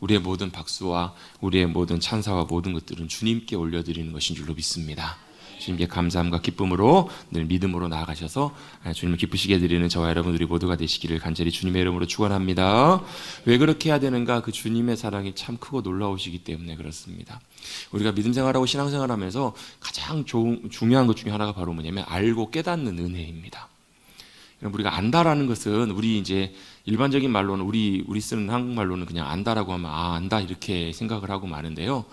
우리의 모든 박수와 우리의 모든 찬사와 모든 것들은 주님께 올려드리는 것인 줄로 믿습니다. 주님께 감사함과 기쁨으로 늘 믿음으로 나아가셔서 주님을 기쁘시게 드리는 저와 여러분들이 모두가 되시기를 간절히 주님의 이름으로 축원합니다. 왜 그렇게 해야 되는가? 그 주님의 사랑이 참 크고 놀라우시기 때문에 그렇습니다. 우리가 믿음 생활하고 신앙 생활하면서 가장 중요한 것 중에 하나가 바로 뭐냐면 알고 깨닫는 은혜입니다. 우리가 안다라는 것은 우리 이제 일반적인 말로는 우리 쓰는 한국말로는 그냥 안다라고 하면 안다 이렇게 생각을 하고 마는데요.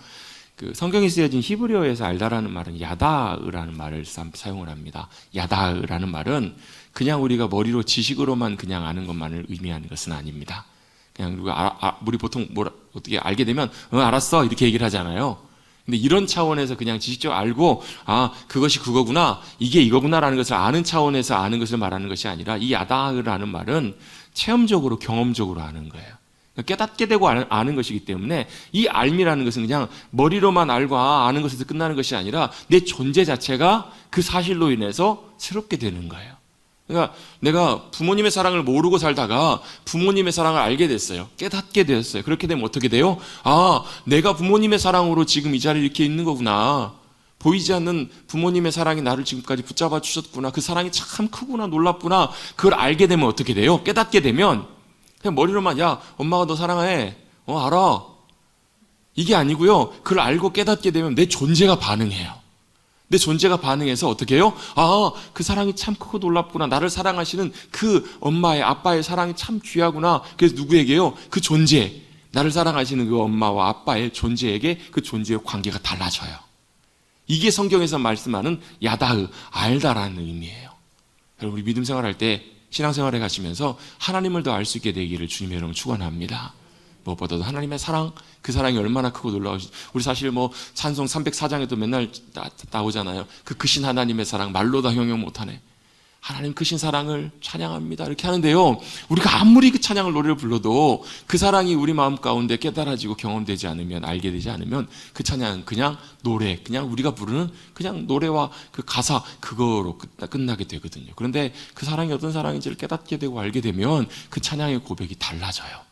그 성경에 쓰여진 히브리어에서 알다라는 말은 야다으라는 말을 사용을 합니다. 야다으라는 말은 그냥 우리가 머리로 지식으로만 그냥 아는 것만을 의미하는 것은 아닙니다. 그냥 우리 보통 어떻게 알게 되면 알았어 이렇게 얘기를 하잖아요. 근데 이런 차원에서 그냥 지식적으로 알고 그것이 그거구나 이게 이거구나라는 것을 아는 차원에서 아는 것을 말하는 것이 아니라 이 야다으라는 말은 체험적으로 경험적으로 아는 거예요. 깨닫게 되고 아는 것이기 때문에 이 알미라는 것은 그냥 머리로만 알고 아는 것에서 끝나는 것이 아니라 내 존재 자체가 그 사실로 인해서 새롭게 되는 거예요. 그러니까 내가 부모님의 사랑을 모르고 살다가 부모님의 사랑을 알게 됐어요. 깨닫게 되었어요. 그렇게 되면 어떻게 돼요? 내가 부모님의 사랑으로 지금 이 자리에 이렇게 있는 거구나. 보이지 않는 부모님의 사랑이 나를 지금까지 붙잡아 주셨구나. 그 사랑이 참 크구나 놀랍구나. 그걸 알게 되면 어떻게 돼요? 깨닫게 되면 그냥 머리로만 야 엄마가 너 사랑해 알아 이게 아니고요. 그걸 알고 깨닫게 되면 내 존재가 반응해요. 내 존재가 반응해서 어떻게 해요? 그 사랑이 참 크고 놀랍구나. 나를 사랑하시는 그 엄마의 아빠의 사랑이 참 귀하구나. 그래서 누구에게요? 그 존재 나를 사랑하시는 그 엄마와 아빠의 존재에게 그 존재의 관계가 달라져요. 이게 성경에서 말씀하는 야다흐 알다라는 의미예요. 여러분 우리 믿음 생활할 때 신앙생활에 가시면서 하나님을 더 알 수 있게 되기를 주님의 이름으로 축원합니다. 무엇보다도 하나님의 사랑, 그 사랑이 얼마나 크고 놀라우신지. 우리 사실 찬송 304장에도 맨날 나오잖아요. 그 크신 하나님의 사랑 말로 다 형용 못하네. 하나님 크신 사랑을 찬양합니다 이렇게 하는데요, 우리가 아무리 그 찬양을 노래를 불러도 그 사랑이 우리 마음 가운데 깨달아지고 경험되지 않으면, 알게 되지 않으면 그 찬양은 그냥 노래, 그냥 우리가 부르는 그냥 노래와 그 가사 그거로 끝나게 되거든요. 그런데 그 사랑이 어떤 사랑인지를 깨닫게 되고 알게 되면 그 찬양의 고백이 달라져요.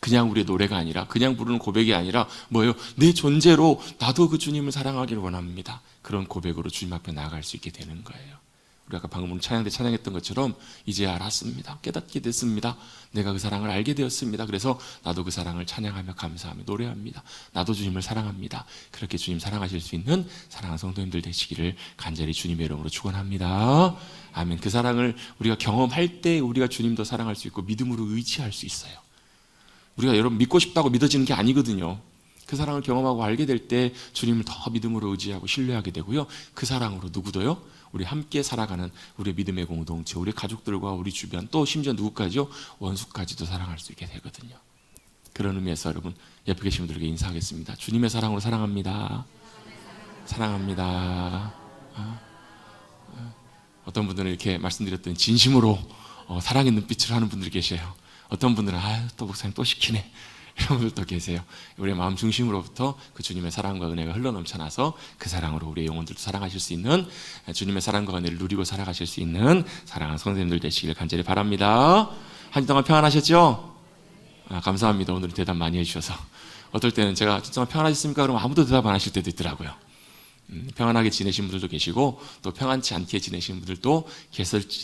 그냥 우리의 노래가 아니라, 그냥 부르는 고백이 아니라 뭐예요? 내 존재로 나도 그 주님을 사랑하기를 원합니다. 그런 고백으로 주님 앞에 나아갈 수 있게 되는 거예요. 우리 아까 방금 찬양 때 찬양했던 것처럼 이제 알았습니다. 깨닫게 됐습니다. 내가 그 사랑을 알게 되었습니다. 그래서 나도 그 사랑을 찬양하며 감사하며 노래합니다. 나도 주님을 사랑합니다. 그렇게 주님 사랑하실 수 있는 사랑하는 성도님들 되시기를 간절히 주님의 이름으로 축원합니다. 아멘. 그 사랑을 우리가 경험할 때 우리가 주님도 사랑할 수 있고 믿음으로 의지할 수 있어요. 우리가 여러분 믿고 싶다고 믿어지는 게 아니거든요. 그 사랑을 경험하고 알게 될 때 주님을 더 믿음으로 의지하고 신뢰하게 되고요. 그 사랑으로 누구도요? 우리 함께 살아가는 우리 믿음의 공동체, 우리 가족들과 우리 주변, 또 심지어 누구까지요? 원수까지도 사랑할 수 있게 되거든요. 그런 의미에서 여러분 옆에 계신 분들에게 인사하겠습니다. 주님의 사랑으로 사랑합니다. 사랑합니다. 어떤 분들은 이렇게 말씀드렸더니 진심으로 사랑의 눈빛을 하는 분들이 계셔요. 어떤 분들은 또 목사님 또 시키네 이런 분들도 계세요. 우리의 마음 중심으로부터 그 주님의 사랑과 은혜가 흘러넘쳐나서 그 사랑으로 우리의 영혼들도 사랑하실 수 있는, 주님의 사랑과 은혜를 누리고 살아가실 수 있는 사랑하는 성도님들 되시기를 간절히 바랍니다. 한 주 동안 평안하셨죠? 감사합니다. 오늘 대답 많이 해주셔서. 어떨 때는 제가 진짜 평안하셨습니까? 그러면 아무도 대답 안 하실 때도 있더라고요. 평안하게 지내신 분들도 계시고 또 평안치 않게 지내신 분들도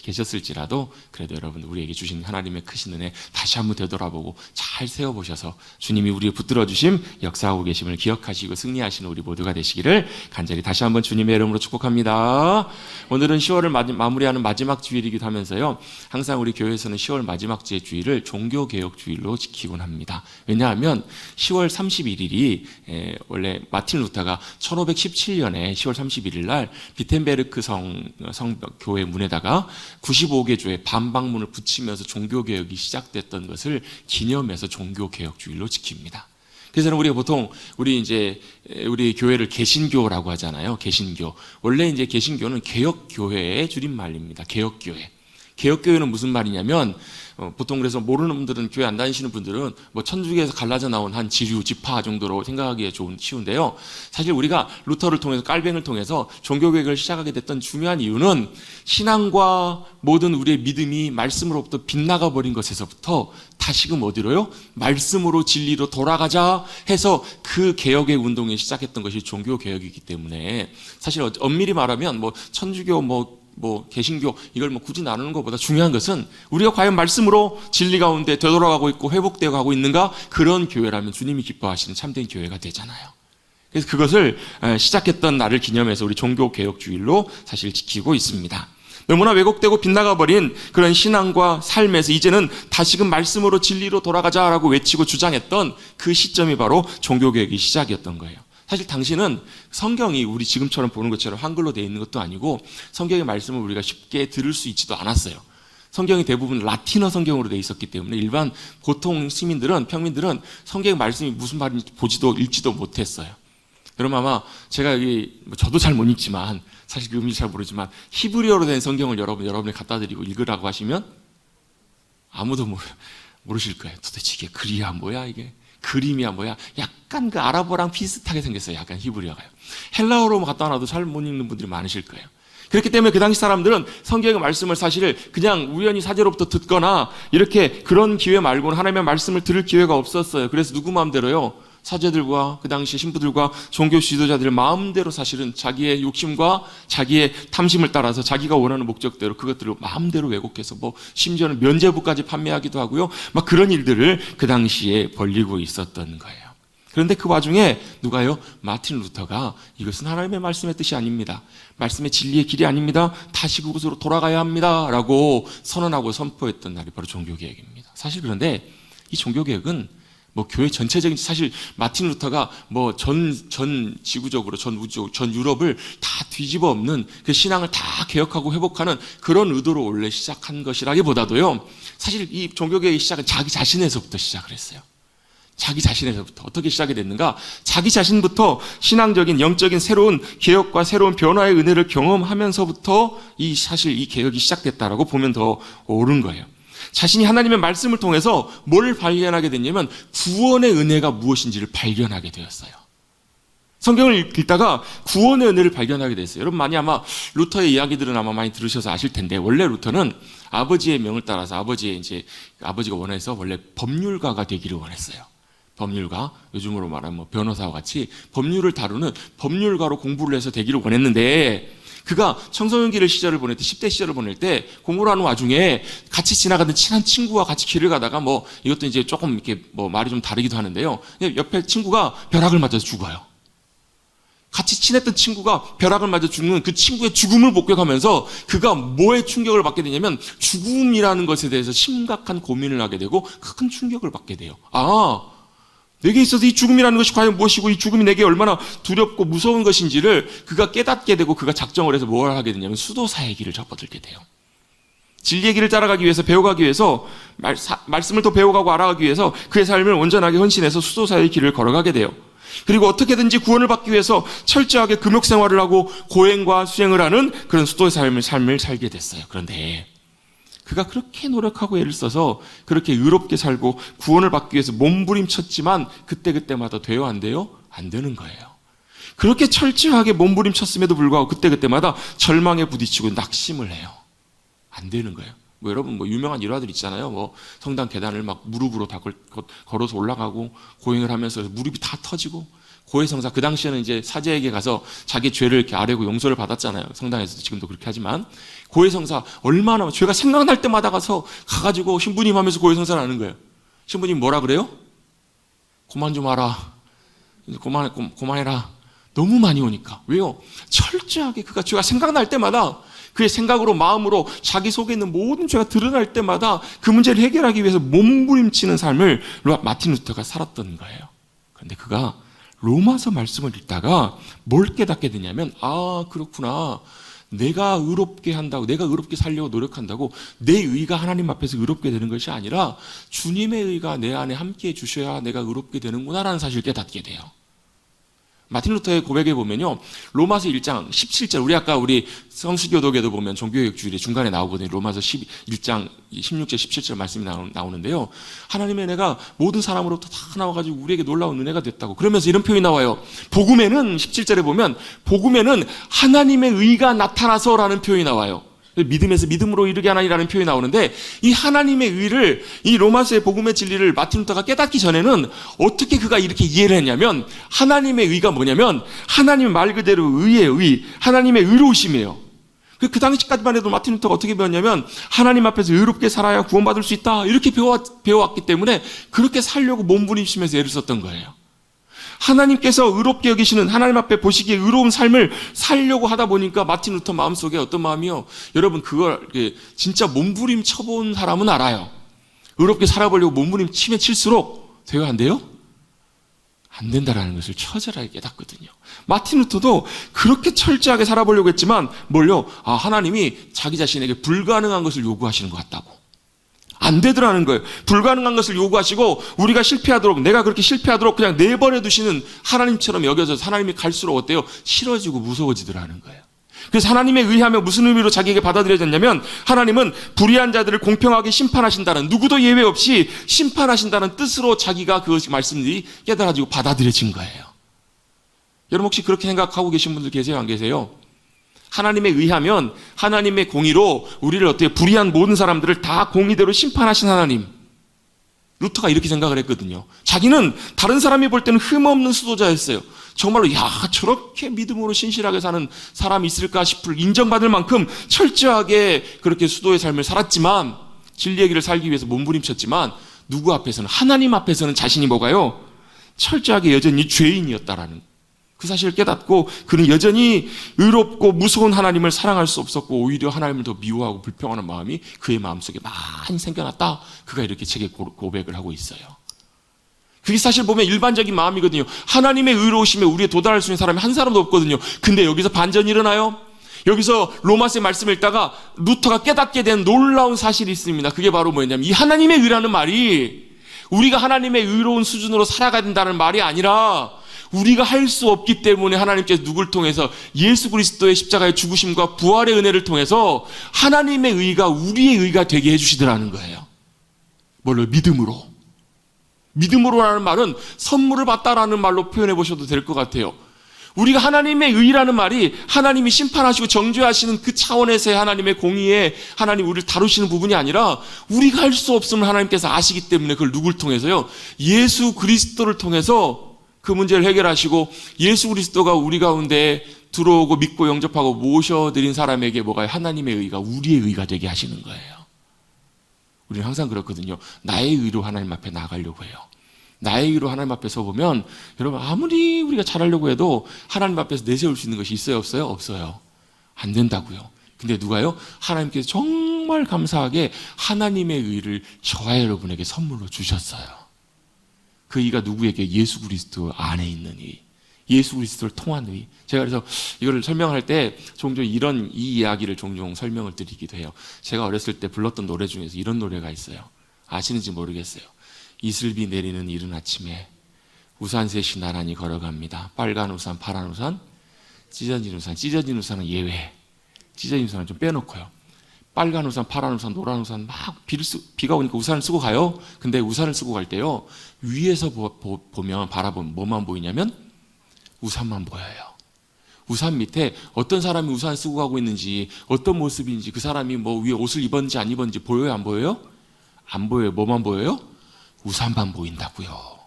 계셨을지라도 그래도 여러분 우리에게 주신 하나님의 크신 은혜 다시 한번 되돌아보고 잘 세워보셔서 주님이 우리를 붙들어 주심 역사하고 계심을 기억하시고 승리하시는 우리 모두가 되시기를 간절히 다시 한번 주님의 이름으로 축복합니다. 오늘은 10월을 마무리하는 마지막 주일이기도 하면서요, 항상 우리 교회에서는 10월 마지막 주의 주일을 종교개혁주일로 지키곤 합니다. 왜냐하면 10월 31일이 원래 마틴 루터가 1517년에 10월 31일 날 비텐베르크 성교회 문에다가 95개 교회 반박문을 붙이면서 종교개혁이 시작됐던 것을 기념해서 종교개혁주일로 지킵니다. 그래서 우리가 보통 우리 교회를 개신교라고 하잖아요. 개신교. 원래 개신교는 개혁교회의 줄임말입니다. 개혁교회. 개혁교회는 무슨 말이냐면 보통 그래서 모르는 분들은, 교회 안 다니시는 분들은 뭐 천주교에서 갈라져 나온 한 지류, 지파 정도로 생각하기에 쉬운데요. 사실 우리가 루터를 통해서, 깔뱅을 통해서 종교개혁을 시작하게 됐던 중요한 이유는 신앙과 모든 우리의 믿음이 말씀으로부터 빗나가 버린 것에서부터 다시금 어디로요? 말씀으로, 진리로 돌아가자 해서 그 개혁의 운동이 시작했던 것이 종교개혁이기 때문에, 사실 엄밀히 말하면 뭐 천주교, 뭐 개신교, 이걸 뭐 굳이 나누는 것보다 중요한 것은 우리가 과연 말씀으로 진리 가운데 되돌아가고 있고 회복되어 가고 있는가, 그런 교회라면 주님이 기뻐하시는 참된 교회가 되잖아요. 그래서 그것을 시작했던 날을 기념해서 우리 종교개혁주일로 사실 지키고 있습니다. 너무나 왜곡되고 빗나가버린 그런 신앙과 삶에서 이제는 다시금 말씀으로, 진리로 돌아가자라고 외치고 주장했던 그 시점이 바로 종교개혁의 시작이었던 거예요. 사실 당시는 성경이 우리 지금처럼 보는 것처럼 한글로 되어 있는 것도 아니고, 성경의 말씀을 우리가 쉽게 들을 수 있지도 않았어요. 성경이 대부분 라틴어 성경으로 되어 있었기 때문에 일반 보통 시민들은, 평민들은 성경의 말씀이 무슨 말인지 보지도 읽지도 못했어요. 그럼 아마 제가 여기, 저도 잘 못 읽지만, 사실 그 의미를 잘 모르지만 히브리어로 된 성경을 여러분이 갖다 드리고 읽으라고 하시면 아무도 모르실 거예요. 도대체 이게 글이야 뭐야, 이게 그림이야 뭐야. 약간 그 아랍어랑 비슷하게 생겼어요. 약간 히브리어가요. 헬라어로 갖다 놔도 잘 못 읽는 분들이 많으실 거예요. 그렇기 때문에 그 당시 사람들은 성경의 말씀을 사실 그냥 우연히 사제로부터 듣거나 이렇게 그런 기회 말고는 하나님의 말씀을 들을 기회가 없었어요. 그래서 누구 마음대로요? 사제들과 그 당시 신부들과 종교 지도자들 마음대로 사실은 자기의 욕심과 자기의 탐심을 따라서 자기가 원하는 목적대로 그것들을 마음대로 왜곡해서 뭐 심지어는 면죄부까지 판매하기도 하고요. 막 그런 일들을 그 당시에 벌이고 있었던 거예요. 그런데 그 와중에 누가요? 마틴 루터가 이것은 하나님의 말씀의 뜻이 아닙니다. 말씀의 진리의 길이 아닙니다. 다시 그곳으로 돌아가야 합니다. 라고 선언하고 선포했던 날이 바로 종교개혁입니다. 사실 그런데 이 종교개혁은 뭐 교회 전체적인, 사실 마틴 루터가 뭐 전 지구적으로, 전 우주, 전 유럽을 다 뒤집어 엎는 그 신앙을 다 개혁하고 회복하는 그런 의도로 원래 시작한 것이라기보다도요, 사실 이 종교개혁의 시작은 자기 자신에서부터 시작을 했어요. 자기 자신에서부터. 어떻게 시작이 됐는가? 자기 자신부터 신앙적인, 영적인 새로운 개혁과 새로운 변화의 은혜를 경험하면서부터 사실 이 개혁이 시작됐다라고 보면 더 옳은 거예요. 자신이 하나님의 말씀을 통해서 뭘 발견하게 됐냐면 구원의 은혜가 무엇인지를 발견하게 되었어요. 성경을 읽다가 구원의 은혜를 발견하게 됐어요. 여러분 많이 아마 루터의 이야기들은 아마 많이 들으셔서 아실 텐데, 원래 루터는 아버지의 명을 따라서 아버지가 원해서 원래 법률가가 되기를 원했어요. 법률가, 요즘으로 말하면 뭐 변호사와 같이 법률을 다루는 법률가로 공부를 해서 되기를 원했는데, 그가 청소년기를 시절을 보낼 때, 10대 시절을 보낼 때 공부를 하는 와중에 같이 지나가던 친한 친구와 같이 길을 가다가 뭐 이것도 이제 조금 이렇게 뭐 말이 좀 다르기도 하는데요. 옆에 친구가 벼락을 맞아서 죽어요. 같이 친했던 친구가 벼락을 맞아 죽는 그 친구의 죽음을 목격하면서 그가 뭐에 충격을 받게 되냐면 죽음이라는 것에 대해서 심각한 고민을 하게 되고 큰 충격을 받게 돼요. 내게 있어서 이 죽음이라는 것이 과연 무엇이고 이 죽음이 내게 얼마나 두렵고 무서운 것인지를 그가 깨닫게 되고, 그가 작정을 해서 뭘 하게 되냐면 수도사의 길을 접어들게 돼요. 진리의 길을 따라가기 위해서, 배워가기 위해서, 말씀을 더 배워가고 알아가기 위해서 그의 삶을 온전하게 헌신해서 수도사의 길을 걸어가게 돼요. 그리고 어떻게든지 구원을 받기 위해서 철저하게 금욕 생활을 하고 고행과 수행을 하는 그런 수도의 삶을 살게 됐어요. 그런데 그가 그렇게 노력하고 애를 써서 그렇게 의롭게 살고 구원을 받기 위해서 몸부림쳤지만 그때마다 돼요? 안 돼요? 안 되는 거예요. 그렇게 철저하게 몸부림쳤음에도 불구하고 그때마다 절망에 부딪히고 낙심을 해요. 안 되는 거예요. 뭐 여러분 뭐 유명한 일화들 있잖아요. 뭐 성당 계단을 막 무릎으로 다 걸어서 올라가고 고행을 하면서 무릎이 다 터지고, 고해성사, 그 당시에는 이제 사제에게 가서 자기 죄를 이렇게 아뢰고 용서를 받았잖아요. 성당에서도 지금도 그렇게 하지만 고해성사 얼마나 죄가 생각날 때마다 가가지고 신부님 하면서 고해성사를 하는 거예요. 신부님 뭐라 그래요? 그만 좀 하라. 그만해라. 너무 많이 오니까. 왜요? 철저하게 그가 죄가 생각날 때마다 그의 생각으로, 마음으로 자기 속에 있는 모든 죄가 드러날 때마다 그 문제를 해결하기 위해서 몸부림치는 삶을 마틴 루터가 살았던 거예요. 그런데 그가 로마서 말씀을 읽다가 뭘 깨닫게 되냐면, 그렇구나. 내가 의롭게 한다고, 내가 의롭게 살려고 노력한다고 내 의가 하나님 앞에서 의롭게 되는 것이 아니라 주님의 의가 내 안에 함께해 주셔야 내가 의롭게 되는구나라는 사실을 깨닫게 돼요. 마틴 루터의 고백에 보면요, 로마서 1장 17절, 우리 성수교독에도 보면 종교개혁 주일에 중간에 나오거든요. 로마서 1장 16절 17절 말씀이 나오는데요, 하나님의 은혜가 모든 사람으로부터 다 나와가지고 우리에게 놀라운 은혜가 됐다고. 그러면서 이런 표현이 나와요. 복음에는 17절에 보면 복음에는 하나님의 의가 나타나서라는 표현이 나와요. 믿음에서 믿음으로 이르게 하나니라는 표현이 나오는데, 이 하나님의 의를, 이 로마서의 복음의 진리를 마틴 루터가 깨닫기 전에는 어떻게 그가 이렇게 이해를 했냐면, 하나님의 의가 뭐냐면 하나님 말 그대로 의의 의, 하나님의 의로우심이에요. 그 당시까지만 해도 마틴 루터가 어떻게 배웠냐면, 하나님 앞에서 의롭게 살아야 구원받을 수 있다, 이렇게 배워왔기 때문에 그렇게 살려고 몸부림치면서 애를 썼던 거예요. 하나님께서 의롭게 여기시는, 하나님 앞에 보시기에 의로운 삶을 살려고 하다 보니까 마틴 루터 마음속에 어떤 마음이요, 여러분 그걸 진짜 몸부림 쳐본 사람은 알아요. 의롭게 살아보려고 몸부림 치면 칠수록 돼요, 안 돼요? 안 된다라는 것을 처절하게 깨닫거든요. 마틴 루터도 그렇게 철저하게 살아보려고 했지만 뭘요? 하나님이 자기 자신에게 불가능한 것을 요구하시는 것 같다고. 안 되더라는 거예요. 불가능한 것을 요구하시고 우리가 실패하도록, 내가 그렇게 실패하도록 그냥 내버려 두시는 하나님처럼 여겨져서 하나님이 갈수록 어때요? 싫어지고 무서워지더라는 거예요. 그래서 하나님에 의하면 무슨 의미로 자기에게 받아들여졌냐면, 하나님은 불의한 자들을 공평하게 심판하신다는, 누구도 예외 없이 심판하신다는 뜻으로 자기가 그 말씀들이 깨달아지고 받아들여진 거예요. 여러분 혹시 그렇게 생각하고 계신 분들 계세요, 안 계세요? 하나님에 의하면 하나님의 공의로 우리를 어떻게, 불의한 모든 사람들을 다 공의대로 심판하신 하나님. 루터가 이렇게 생각을 했거든요. 자기는 다른 사람이 볼 때는 흠없는 수도자였어요. 정말로 저렇게 믿음으로 신실하게 사는 사람이 있을까 싶을, 인정받을 만큼 철저하게 그렇게 수도의 삶을 살았지만, 진리의 길을 살기 위해서 몸부림쳤지만, 누구 앞에서는, 하나님 앞에서는 자신이 뭐가요? 철저하게 여전히 죄인이었다라는 거예요. 그 사실을 깨닫고 그는 여전히 의롭고 무서운 하나님을 사랑할 수 없었고, 오히려 하나님을 더 미워하고 불평하는 마음이 그의 마음속에 많이 생겨났다. 그가 이렇게 책에 고백을 하고 있어요. 그게 사실 보면 일반적인 마음이거든요. 하나님의 의로우심에 우리에 도달할 수 있는 사람이 한 사람도 없거든요. 근데 여기서 반전이 일어나요. 여기서 로마서의 말씀을 읽다가 루터가 깨닫게 된 놀라운 사실이 있습니다. 그게 바로 뭐였냐면, 이 하나님의 의라는 말이 우리가 하나님의 의로운 수준으로 살아가야 된다는 말이 아니라, 우리가 할 수 없기 때문에 하나님께서 누굴 통해서, 예수 그리스도의 십자가의 죽으심과 부활의 은혜를 통해서 하나님의 의가 우리의 의가 되게 해주시더라는 거예요. 뭘로? 믿음으로. 믿음으로라는 말은 선물을 받다라는 말로 표현해 보셔도 될 것 같아요. 우리가 하나님의 의라는 말이 하나님이 심판하시고 정죄하시는 그 차원에서의 하나님의 공의에 하나님 우리를 다루시는 부분이 아니라, 우리가 할 수 없음을 하나님께서 아시기 때문에 그걸 누굴 통해서요? 예수 그리스도를 통해서 그 문제를 해결하시고, 예수 그리스도가 우리 가운데 들어오고 믿고 영접하고 모셔드린 사람에게 뭐가요? 하나님의 의가 우리의 의가 되게 하시는 거예요. 우리는 항상 그렇거든요. 나의 의로 하나님 앞에 나가려고 해요. 나의 의로 하나님 앞에 서보면, 여러분 아무리 우리가 잘하려고 해도 하나님 앞에서 내세울 수 있는 것이 있어요, 없어요? 없어요. 안 된다고요. 근데 누가요? 하나님께서 정말 감사하게 하나님의 의를 저와 여러분에게 선물로 주셨어요. 그 의가 누구에게? 예수 그리스도 안에 있는 의, 예수 그리스도를 통한 의. 제가 그래서 이거를 설명할 때 종종 이 이야기를 종종 설명을 드리기도 해요. 제가 어렸을 때 불렀던 노래 중에서 이런 노래가 있어요. 아시는지 모르겠어요. 이슬비 내리는 이른 아침에 우산 셋이 나란히 걸어갑니다. 빨간 우산, 파란 우산, 찢어진 우산. 찢어진 우산은 예외. 찢어진 우산은 좀 빼놓고요. 빨간 우산, 파란 우산, 노란 우산, 막 비가 오니까 우산을 쓰고 가요. 근데 우산을 쓰고 갈 때요, 위에서 보면, 바라보면 뭐만 보이냐면 우산만 보여요. 우산 밑에 어떤 사람이 우산 쓰고 가고 있는지, 어떤 모습인지, 그 사람이 뭐 위에 옷을 입었는지 안 입었는지 보여요, 안 보여요? 안 보여요. 뭐만 보여요? 우산만 보인다고요.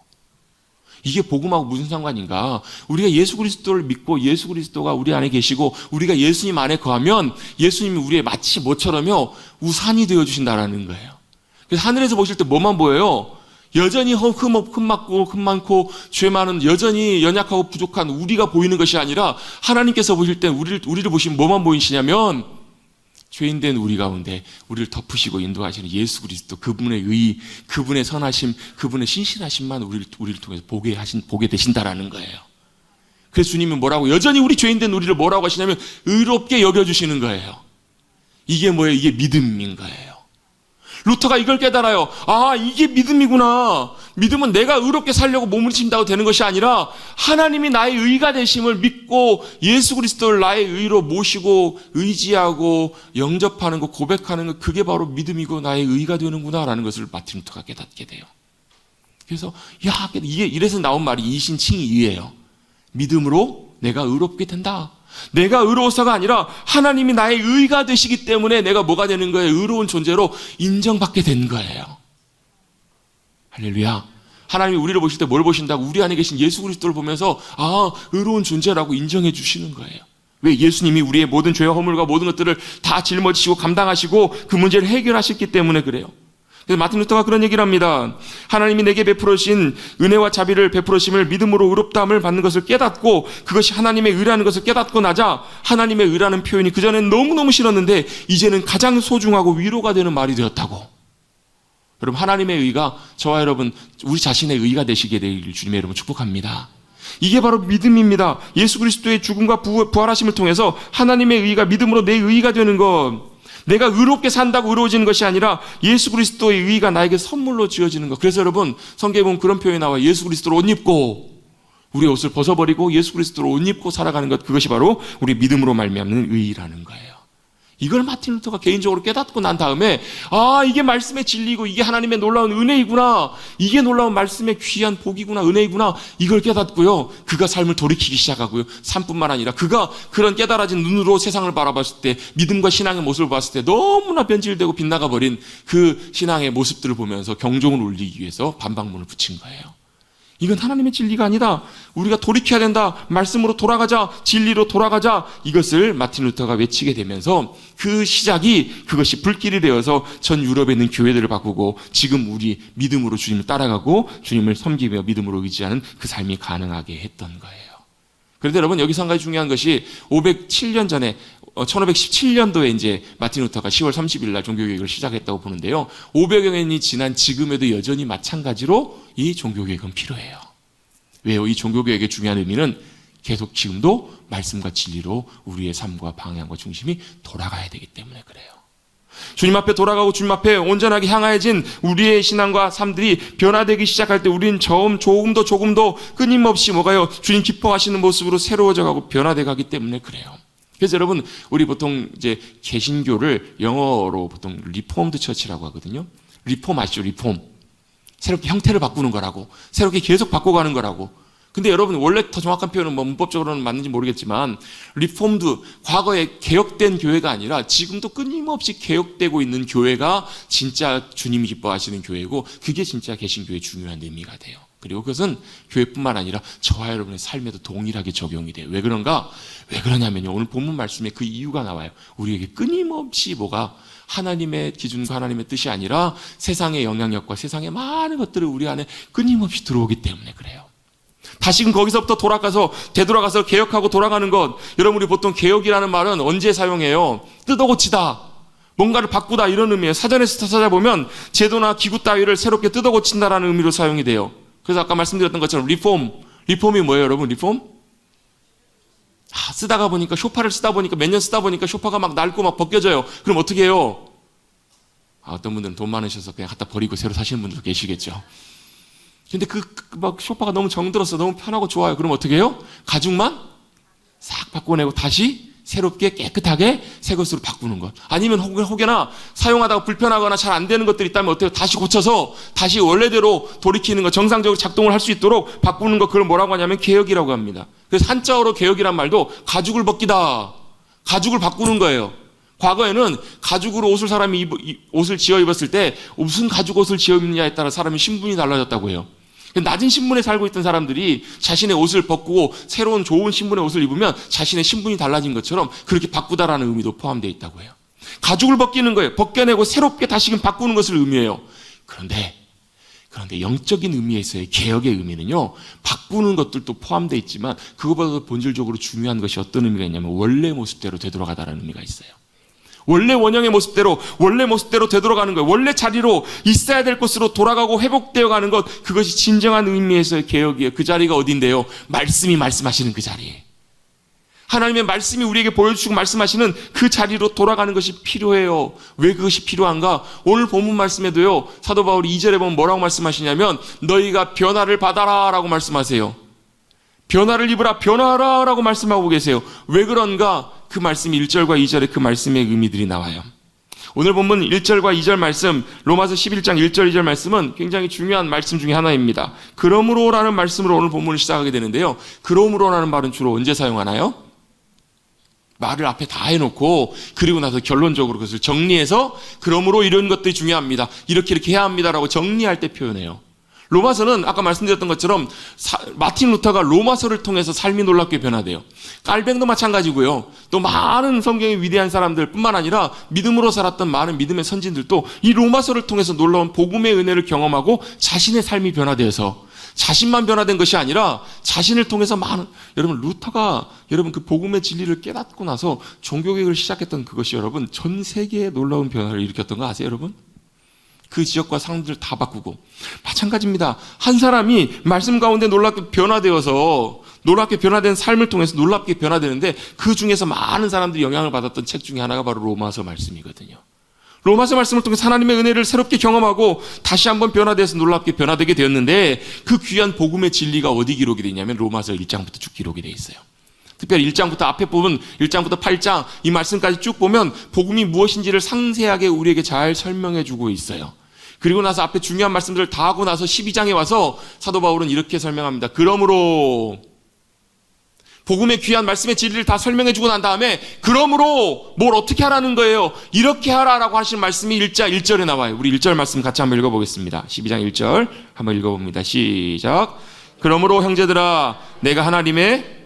이게 복음하고 무슨 상관인가? 우리가 예수 그리스도를 믿고 예수 그리스도가 우리 안에 계시고 우리가 예수님 안에 거하면 예수님이 우리의 마치 뭐처럼요, 우산이 되어주신다라는 거예요. 그래서 하늘에서 보실 때 뭐만 보여요? 여전히 흠 많고 죄 많은, 여전히 연약하고 부족한 우리가 보이는 것이 아니라, 하나님께서 보실 때 우리를 보시면 뭐만 보이시냐면 죄인된 우리 가운데 우리를 덮으시고 인도하시는 예수 그리스도, 그분의 의, 그분의 선하심, 그분의 신실하심만 우리를 통해서 보게 되신다라는 거예요. 그래서 주님은 뭐라고, 여전히 우리 죄인된 우리를 뭐라고 하시냐면 의롭게 여겨주시는 거예요. 이게 뭐예요? 이게 믿음인 거예요. 루터가 이걸 깨달아요. 아, 이게 믿음이구나. 믿음은 내가 의롭게 살려고 몸부림친다고 되는 것이 아니라 하나님이 나의 의가 되심을 믿고 예수 그리스도를 나의 의로 모시고 의지하고 영접하는 것, 고백하는 것, 그게 바로 믿음이고 나의 의가 되는구나라는 것을 마틴 루터가 깨닫게 돼요. 그래서 이게 이래서 나온 말이 이신칭의예요. 믿음으로 내가 의롭게 된다. 내가 의로워서가 아니라 하나님이 나의 의가 되시기 때문에 내가 뭐가 되는 거예요? 의로운 존재로 인정받게 된 거예요. 할렐루야. 하나님이 우리를 보실 때 뭘 보신다고? 우리 안에 계신 예수 그리스도를 보면서 의로운 존재라고 인정해 주시는 거예요. 왜? 예수님이 우리의 모든 죄와 허물과 모든 것들을 다 짊어지시고 감당하시고 그 문제를 해결하셨기 때문에 그래요. 그래서 마틴 루터가 그런 얘기를 합니다. 하나님이 내게 베풀으신 은혜와 자비를 베풀으심을 믿음으로 의롭다함을 받는 것을 깨닫고 그것이 하나님의 의라는 것을 깨닫고 나자 하나님의 의라는 표현이 그전엔 너무너무 싫었는데 이제는 가장 소중하고 위로가 되는 말이 되었다고. 여러분, 하나님의 의가 저와 여러분 우리 자신의 의가 되시게 되기를 주님의 이름으로 축복합니다. 이게 바로 믿음입니다. 예수 그리스도의 죽음과 부활하심을 통해서 하나님의 의가 믿음으로 내 의가 되는 것. 내가 의롭게 산다고 의로워지는 것이 아니라 예수 그리스도의 의가 나에게 선물로 지어지는 것. 그래서 여러분, 성경에 보면 그런 표현이 나와요. 예수 그리스도로 옷 입고 우리의 옷을 벗어버리고 예수 그리스도로 옷 입고 살아가는 것. 그것이 바로 우리 믿음으로 말미암는 의라는 거예요. 이걸 마틴 루터가 개인적으로 깨닫고 난 다음에 이게 말씀의 진리고 이게 하나님의 놀라운 은혜이구나. 이게 놀라운 말씀의 귀한 복이구나, 은혜이구나. 이걸 깨닫고요. 그가 삶을 돌이키기 시작하고요. 삶뿐만 아니라 그가 그런 깨달아진 눈으로 세상을 바라봤을 때 믿음과 신앙의 모습을 봤을 때 너무나 변질되고 빗나가버린 그 신앙의 모습들을 보면서 경종을 울리기 위해서 반박문을 붙인 거예요. 이건 하나님의 진리가 아니다. 우리가 돌이켜야 된다. 말씀으로 돌아가자. 진리로 돌아가자. 이것을 마틴 루터가 외치게 되면서 그 시작이 그것이 불길이 되어서 전 유럽에 있는 교회들을 바꾸고 지금 우리 믿음으로 주님을 따라가고 주님을 섬기며 믿음으로 의지하는 그 삶이 가능하게 했던 거예요. 그런데 여러분, 여기서 한 가지 중요한 것이 507년 전에 1517년도에 이제 마틴 루터가 10월 30일 날 종교개혁을 시작했다고 보는데요. 500여 년이 지난 지금에도 여전히 마찬가지로 이 종교개혁은 필요해요. 왜요? 이 종교개혁의 중요한 의미는 계속 지금도 말씀과 진리로 우리의 삶과 방향과 중심이 돌아가야 되기 때문에 그래요. 주님 앞에 돌아가고 주님 앞에 온전하게 향하여진 우리의 신앙과 삶들이 변화되기 시작할 때 우리는 조금 더 끊임없이 뭐가요? 주님 기뻐하시는 모습으로 새로워져 가고 변화돼 가기 때문에 그래요. 그래서 여러분, 우리 보통 이제 개신교를 영어로 보통 리폼드 처치라고 하거든요. 리폼 아시죠? 리폼. 새롭게 형태를 바꾸는 거라고. 새롭게 계속 바꿔가는 거라고. 근데 여러분, 원래 더 정확한 표현은 문법적으로는 맞는지 모르겠지만 리폼드, 과거에 개혁된 교회가 아니라 지금도 끊임없이 개혁되고 있는 교회가 진짜 주님이 기뻐하시는 교회고 그게 진짜 개신교의 중요한 의미가 돼요. 그리고 그것은 교회뿐만 아니라 저와 여러분의 삶에도 동일하게 적용이 돼요. 왜 그런가? 왜 그러냐면요. 오늘 본문 말씀에 그 이유가 나와요. 우리에게 끊임없이 뭐가 하나님의 기준과 하나님의 뜻이 아니라 세상의 영향력과 세상의 많은 것들을 우리 안에 끊임없이 들어오기 때문에 그래요. 다시금 거기서부터 되돌아가서 개혁하고 돌아가는 것. 여러분, 우리 보통 개혁이라는 말은 언제 사용해요? 뜯어고치다. 뭔가를 바꾸다 이런 의미예요. 사전에서 찾아보면 제도나 기구 따위를 새롭게 뜯어고친다라는 의미로 사용이 돼요. 그래서 아까 말씀드렸던 것처럼 리폼이 뭐예요, 여러분? 리폼? 쓰다가 보니까 쇼파를 쓰다 보니까 몇 년 쓰다 보니까 쇼파가 막 낡고 막 벗겨져요. 그럼 어떻게 해요? 어떤 분들은 돈 많으셔서 그냥 갖다 버리고 새로 사시는 분들도 계시겠죠. 근데 막 쇼파가 너무 정들었어. 너무 편하고 좋아요. 그럼 어떻게 해요? 가죽만 싹 바꿔내고 다시 새롭게 깨끗하게 새 것으로 바꾸는 것. 아니면 혹여나 사용하다가 불편하거나 잘 안 되는 것들이 있다면 어때요? 다시 고쳐서 다시 원래대로 돌이키는 것, 정상적으로 작동을 할 수 있도록 바꾸는 것, 그걸 뭐라고 하냐면 개혁이라고 합니다. 그래서 한자어로 개혁이란 말도 가죽을 벗기다, 가죽을 바꾸는 거예요. 과거에는 가죽으로 옷을 지어 입었을 때 무슨 가죽 옷을 지어 입느냐에 따라 사람의 신분이 달라졌다고 해요. 낮은 신분에 살고 있던 사람들이 자신의 옷을 벗고 새로운 좋은 신분의 옷을 입으면 자신의 신분이 달라진 것처럼 그렇게 바꾸다라는 의미도 포함되어 있다고 해요. 가죽을 벗기는 거예요. 벗겨내고 새롭게 다시금 바꾸는 것을 의미해요. 그런데 영적인 의미에서의 개혁의 의미는요, 바꾸는 것들도 포함되어 있지만 그것보다도 본질적으로 중요한 것이 어떤 의미가 있냐면 원래 모습대로 되돌아가다라는 의미가 있어요. 원래 원형의 모습대로 되돌아가는 거예요. 원래 자리로 있어야 될 곳으로 돌아가고 회복되어 가는 것, 그것이 진정한 의미에서의 개혁이에요. 그 자리가 어딘데요? 말씀이 말씀하시는 그 자리에. 하나님의 말씀이 우리에게 보여주시고 말씀하시는 그 자리로 돌아가는 것이 필요해요. 왜 그것이 필요한가? 오늘 본문 말씀에도요, 사도 바울이 2절에 보면 뭐라고 말씀하시냐면 너희가 변화를 받아라 라고 말씀하세요. 변화를 입으라, 변화하라 라고 말씀하고 계세요. 왜 그런가? 그 말씀이 1절과 2절에 그 말씀의 의미들이 나와요. 오늘 본문 1절과 2절 말씀, 로마서 11장 1절 2절 말씀은 굉장히 중요한 말씀 중에 하나입니다. 그러므로라는 말씀으로 오늘 본문을 시작하게 되는데요, 그러므로라는 말은 주로 언제 사용하나요? 말을 앞에 다 해놓고 그리고 나서 결론적으로 그것을 정리해서 그러므로 이런 것들이 중요합니다, 이렇게 해야 합니다라고 정리할 때 표현해요. 로마서는 아까 말씀드렸던 것처럼 마틴 루터가 로마서를 통해서 삶이 놀랍게 변화돼요. 깔뱅도 마찬가지고요. 또 많은 성경의 위대한 사람들 뿐만 아니라 믿음으로 살았던 많은 믿음의 선진들도 이 로마서를 통해서 놀라운 복음의 은혜를 경험하고 자신의 삶이 변화되어서 자신만 변화된 것이 아니라 자신을 통해서 많은, 여러분 루터가 여러분 그 복음의 진리를 깨닫고 나서 종교개혁을 시작했던 그것이 여러분 전 세계에 놀라운 변화를 일으켰던 거 아세요 여러분? 그 지역과 사람들을 다 바꾸고, 마찬가지입니다. 한 사람이 말씀 가운데 놀랍게 변화되어서 놀랍게 변화된 삶을 통해서 놀랍게 변화되는데 그 중에서 많은 사람들이 영향을 받았던 책 중에 하나가 바로 로마서 말씀이거든요. 로마서 말씀을 통해서 하나님의 은혜를 새롭게 경험하고 다시 한번 변화돼서 놀랍게 변화되게 되었는데 그 귀한 복음의 진리가 어디 기록이 되어 있냐면 로마서 1장부터 쭉 기록이 되어 있어요. 특별히 1장부터 앞에 부분 1장부터 8장 이 말씀까지 쭉 보면 복음이 무엇인지를 상세하게 우리에게 잘 설명해 주고 있어요. 그리고 나서 앞에 중요한 말씀들을 다 하고 나서 12장에 와서 사도 바울은 이렇게 설명합니다. 그러므로 복음의 귀한 말씀의 진리를 다 설명해 주고 난 다음에 그러므로 뭘 어떻게 하라는 거예요? 이렇게 하라라고 하시는 말씀이 1절에 나와요. 우리 1절 말씀 같이 한번 읽어보겠습니다. 12장 1절 한번 읽어봅니다. 시작. 그러므로 형제들아 내가 하나님의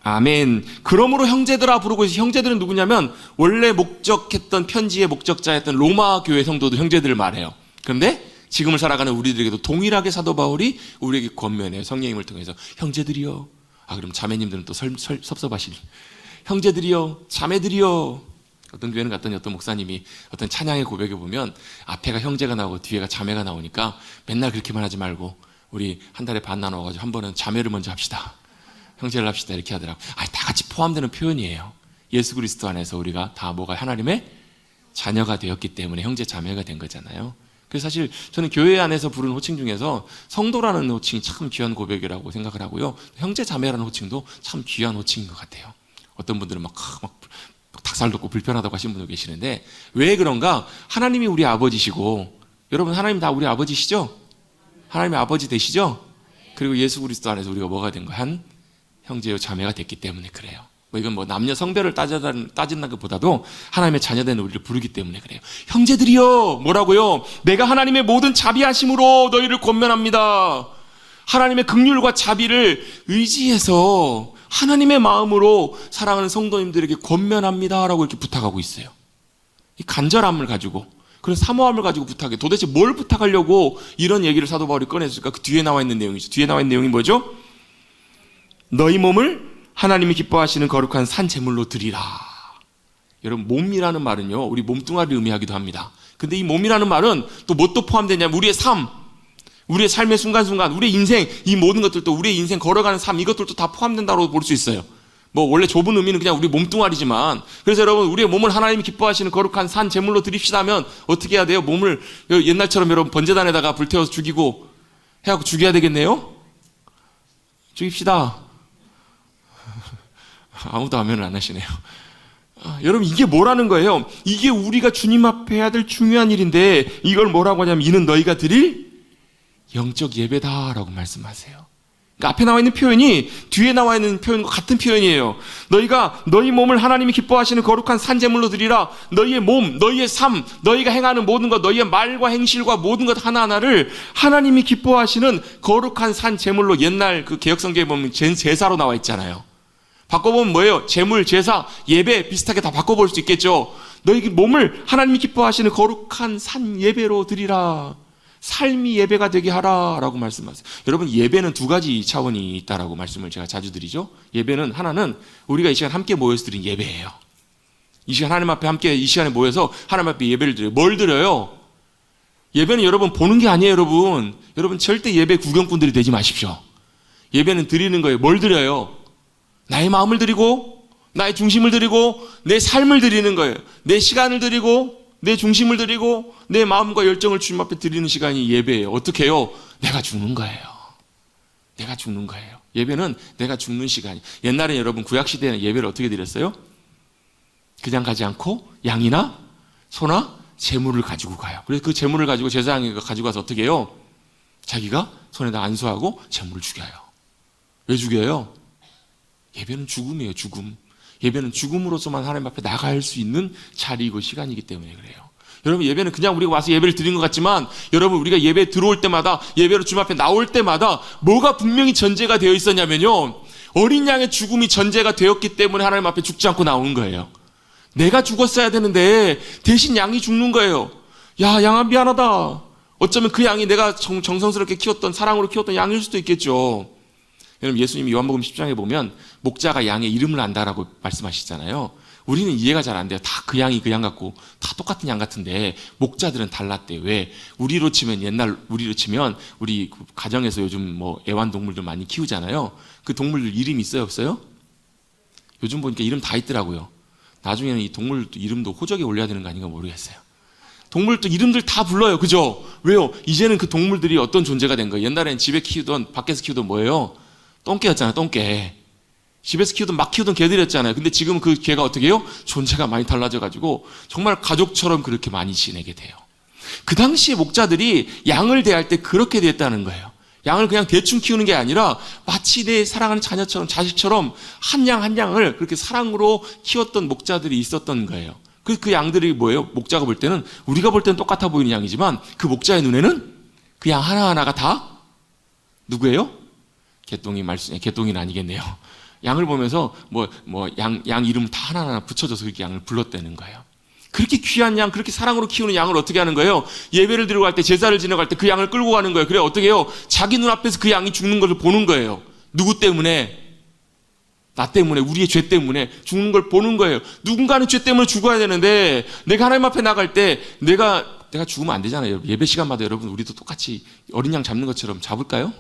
아멘. 그러므로 형제들아 부르고 있어요. 형제들은 누구냐면 원래 목적했던 편지의 목적자였던 로마 교회 성도도 형제들을 말해요. 그런데 지금을 살아가는 우리들에게도 동일하게 사도 바울이 우리에게 권면해요. 성령님을 통해서 형제들이요. 그럼 자매님들은 또 섭섭하시니 형제들이요, 자매들이요. 어떤 교회는 갔더니 어떤 목사님이 어떤 찬양의 고백에 보면 앞에가 형제가 나오고 뒤에가 자매가 나오니까 맨날 그렇게만 하지 말고 우리 한 달에 반 나눠가지고 한 번은 자매를 먼저 합시다, 형제를 합시다 이렇게 하더라고요. 다 같이 포함되는 표현이에요. 예수 그리스도 안에서 우리가 다 뭐가 하나님의 자녀가 되었기 때문에 형제 자매가 된 거잖아요. 그래서 사실 저는 교회 안에서 부르는 호칭 중에서 성도라는 호칭이 참 귀한 고백이라고 생각을 하고요, 형제 자매라는 호칭도 참 귀한 호칭인 것 같아요. 어떤 분들은 막 닭살 돋고 불편하다고 하시는 분도 계시는데 왜 그런가? 하나님이 우리 아버지시고, 여러분 하나님 다 우리 아버지시죠? 하나님의 아버지 되시죠? 그리고 예수 그리스도 안에서 우리가 뭐가 된 거야? 한 형제요 자매가 됐기 때문에 그래요. 이건 남녀 성별을 따진다는 것보다도 하나님의 자녀된 우리를 부르기 때문에 그래요. 형제들이요, 뭐라고요? 내가 하나님의 모든 자비하심으로 너희를 권면합니다. 하나님의 긍휼과 자비를 의지해서 하나님의 마음으로 사랑하는 성도님들에게 권면합니다 라고 이렇게 부탁하고 있어요. 이 간절함을 가지고, 그런 사모함을 가지고 부탁해. 도대체 뭘 부탁하려고 이런 얘기를 사도 바울이 꺼냈을까? 그 뒤에 나와 있는 내용이죠. 뒤에 나와 있는 내용이 뭐죠? 너희 몸을 하나님이 기뻐하시는 거룩한 산 제물로 드리라. 여러분 몸이라는 말은요 우리 몸뚱아리를 의미하기도 합니다. 근데 이 몸이라는 말은 또 뭣도 포함되냐면 우리의 삶, 우리의 삶의 순간순간, 우리의 인생, 이 모든 것들도 우리의 인생 걸어가는 삶, 이것들도 다 포함된다고 볼 수 있어요. 원래 좁은 의미는 그냥 우리 몸뚱아리지만, 그래서 여러분 우리의 몸을 하나님이 기뻐하시는 거룩한 산 제물로 드립시다 하면 어떻게 해야 돼요? 몸을 옛날처럼 여러분 번제단에다가 불태워서 죽이고 해갖고 죽여야 되겠네요? 죽입시다. 아무도 아멘을 안 하시네요. 여러분 이게 뭐라는 거예요? 이게 우리가 주님 앞에 해야 될 중요한 일인데 이걸 뭐라고 하냐면 이는 너희가 드릴 영적 예배다라고 말씀하세요. 그러니까 앞에 나와 있는 표현이 뒤에 나와 있는 표현과 같은 표현이에요. 너희가 너희 몸을 하나님이 기뻐하시는 거룩한 산제물로 드리라. 너희의 몸, 너희의 삶, 너희가 행하는 모든 것, 너희의 말과 행실과 모든 것 하나하나를 하나님이 기뻐하시는 거룩한 산제물로, 옛날 그 개혁성경에 보면 제사로 나와 있잖아요. 바꿔보면 뭐예요? 제물, 제사, 예배 비슷하게 다 바꿔볼 수 있겠죠. 너희 몸을 하나님이 기뻐하시는 거룩한 산 예배로 드리라. 삶이 예배가 되게 하라라고 말씀하세요. 여러분 예배는 두 가지 차원이 있다라고 말씀을 제가 자주 드리죠. 예배는 하나는 우리가 이 시간 함께 모여서 드린 예배예요. 이 시간 하나님 앞에 함께 이 시간에 모여서 하나님 앞에 예배를 드려요. 뭘 드려요? 예배는 여러분 보는 게 아니에요, 여러분. 여러분 절대 예배 구경꾼들이 되지 마십시오. 예배는 드리는 거예요. 뭘 드려요? 나의 마음을 드리고, 나의 중심을 드리고, 내 삶을 드리는 거예요. 내 시간을 드리고, 내 중심을 드리고, 내 마음과 열정을 주님 앞에 드리는 시간이 예배예요. 어떻게 해요? 내가 죽는 거예요. 내가 죽는 거예요. 예배는 내가 죽는 시간이. 옛날에 여러분 구약시대에는 예배를 어떻게 드렸어요? 그냥 가지 않고 양이나 소나 재물을 가지고 가요. 그래서 그 재물을 가지고 제사장이 가지고 가서 어떻게 해요? 자기가 손에다 안수하고 재물을 죽여요. 왜 죽여요? 예배는 죽음이에요, 죽음. 예배는 죽음으로서만 하나님 앞에 나갈 수 있는 자리이고 시간이기 때문에 그래요. 여러분 예배는 그냥 우리가 와서 예배를 드린 것 같지만 여러분 우리가 예배 들어올 때마다 예배로 주님 앞에 나올 때마다 뭐가 분명히 전제가 되어 있었냐면요. 어린 양의 죽음이 전제가 되었기 때문에 하나님 앞에 죽지 않고 나오는 거예요. 내가 죽었어야 되는데 대신 양이 죽는 거예요. 야, 양아 미안하다. 어쩌면 그 양이 내가 정성스럽게 키웠던 사랑으로 키웠던 양일 수도 있겠죠. 여러분 예수님이 요한복음 10장에 보면 목자가 양의 이름을 안다라고 말씀하시잖아요. 우리는 이해가 잘 안 돼요. 다 그 양이 그 양 같고 다 똑같은 양 같은데 목자들은 달랐대요. 왜? 우리로 치면 우리 가정에서 요즘 뭐 애완동물들 많이 키우잖아요. 그 동물들 이름이 있어요, 없어요? 요즘 보니까 이름 다 있더라고요. 나중에는 이 동물도 이름도 호적에 올려야 되는 거 아닌가 모르겠어요. 동물도 이름들 다 불러요. 그죠? 왜요? 이제는 그 동물들이 어떤 존재가 된 거예요. 옛날엔 집에 키우던 밖에서 키우던 뭐예요? 똥개였잖아요. 똥개. 집에서 키우던 막 키우던 개들이었잖아요. 근데 지금 그 개가 어떻게 해요? 존재가 많이 달라져가지고 정말 가족처럼 그렇게 많이 지내게 돼요. 그 당시에 목자들이 양을 대할 때 그렇게 됐다는 거예요. 양을 그냥 대충 키우는 게 아니라 마치 내 사랑하는 자녀처럼 자식처럼 한 양 한 양을 그렇게 사랑으로 키웠던 목자들이 있었던 거예요. 그 양들이 뭐예요? 목자가 볼 때는 우리가 볼 때는 똑같아 보이는 양이지만 그 목자의 눈에는 그 양 하나하나가 다 누구예요? 개똥이는 아니겠네요. 양을 보면서 양 이름 다 하나하나 붙여줘서 그렇게 양을 불렀다는 거예요. 그렇게 귀한 양, 그렇게 사랑으로 키우는 양을 어떻게 하는 거예요? 예배를 드리고 갈 때, 제사를 지내고 갈 때 그 양을 끌고 가는 거예요. 그래 어떻게 해요? 자기 눈앞에서 그 양이 죽는 것을 보는 거예요. 누구 때문에? 나 때문에, 우리의 죄 때문에 죽는 걸 보는 거예요. 누군가는 죄 때문에 죽어야 되는데 내가 하나님 앞에 나갈 때 내가 죽으면 안 되잖아요. 예배 시간마다 여러분 우리도 똑같이 어린 양 잡는 것처럼 잡을까요?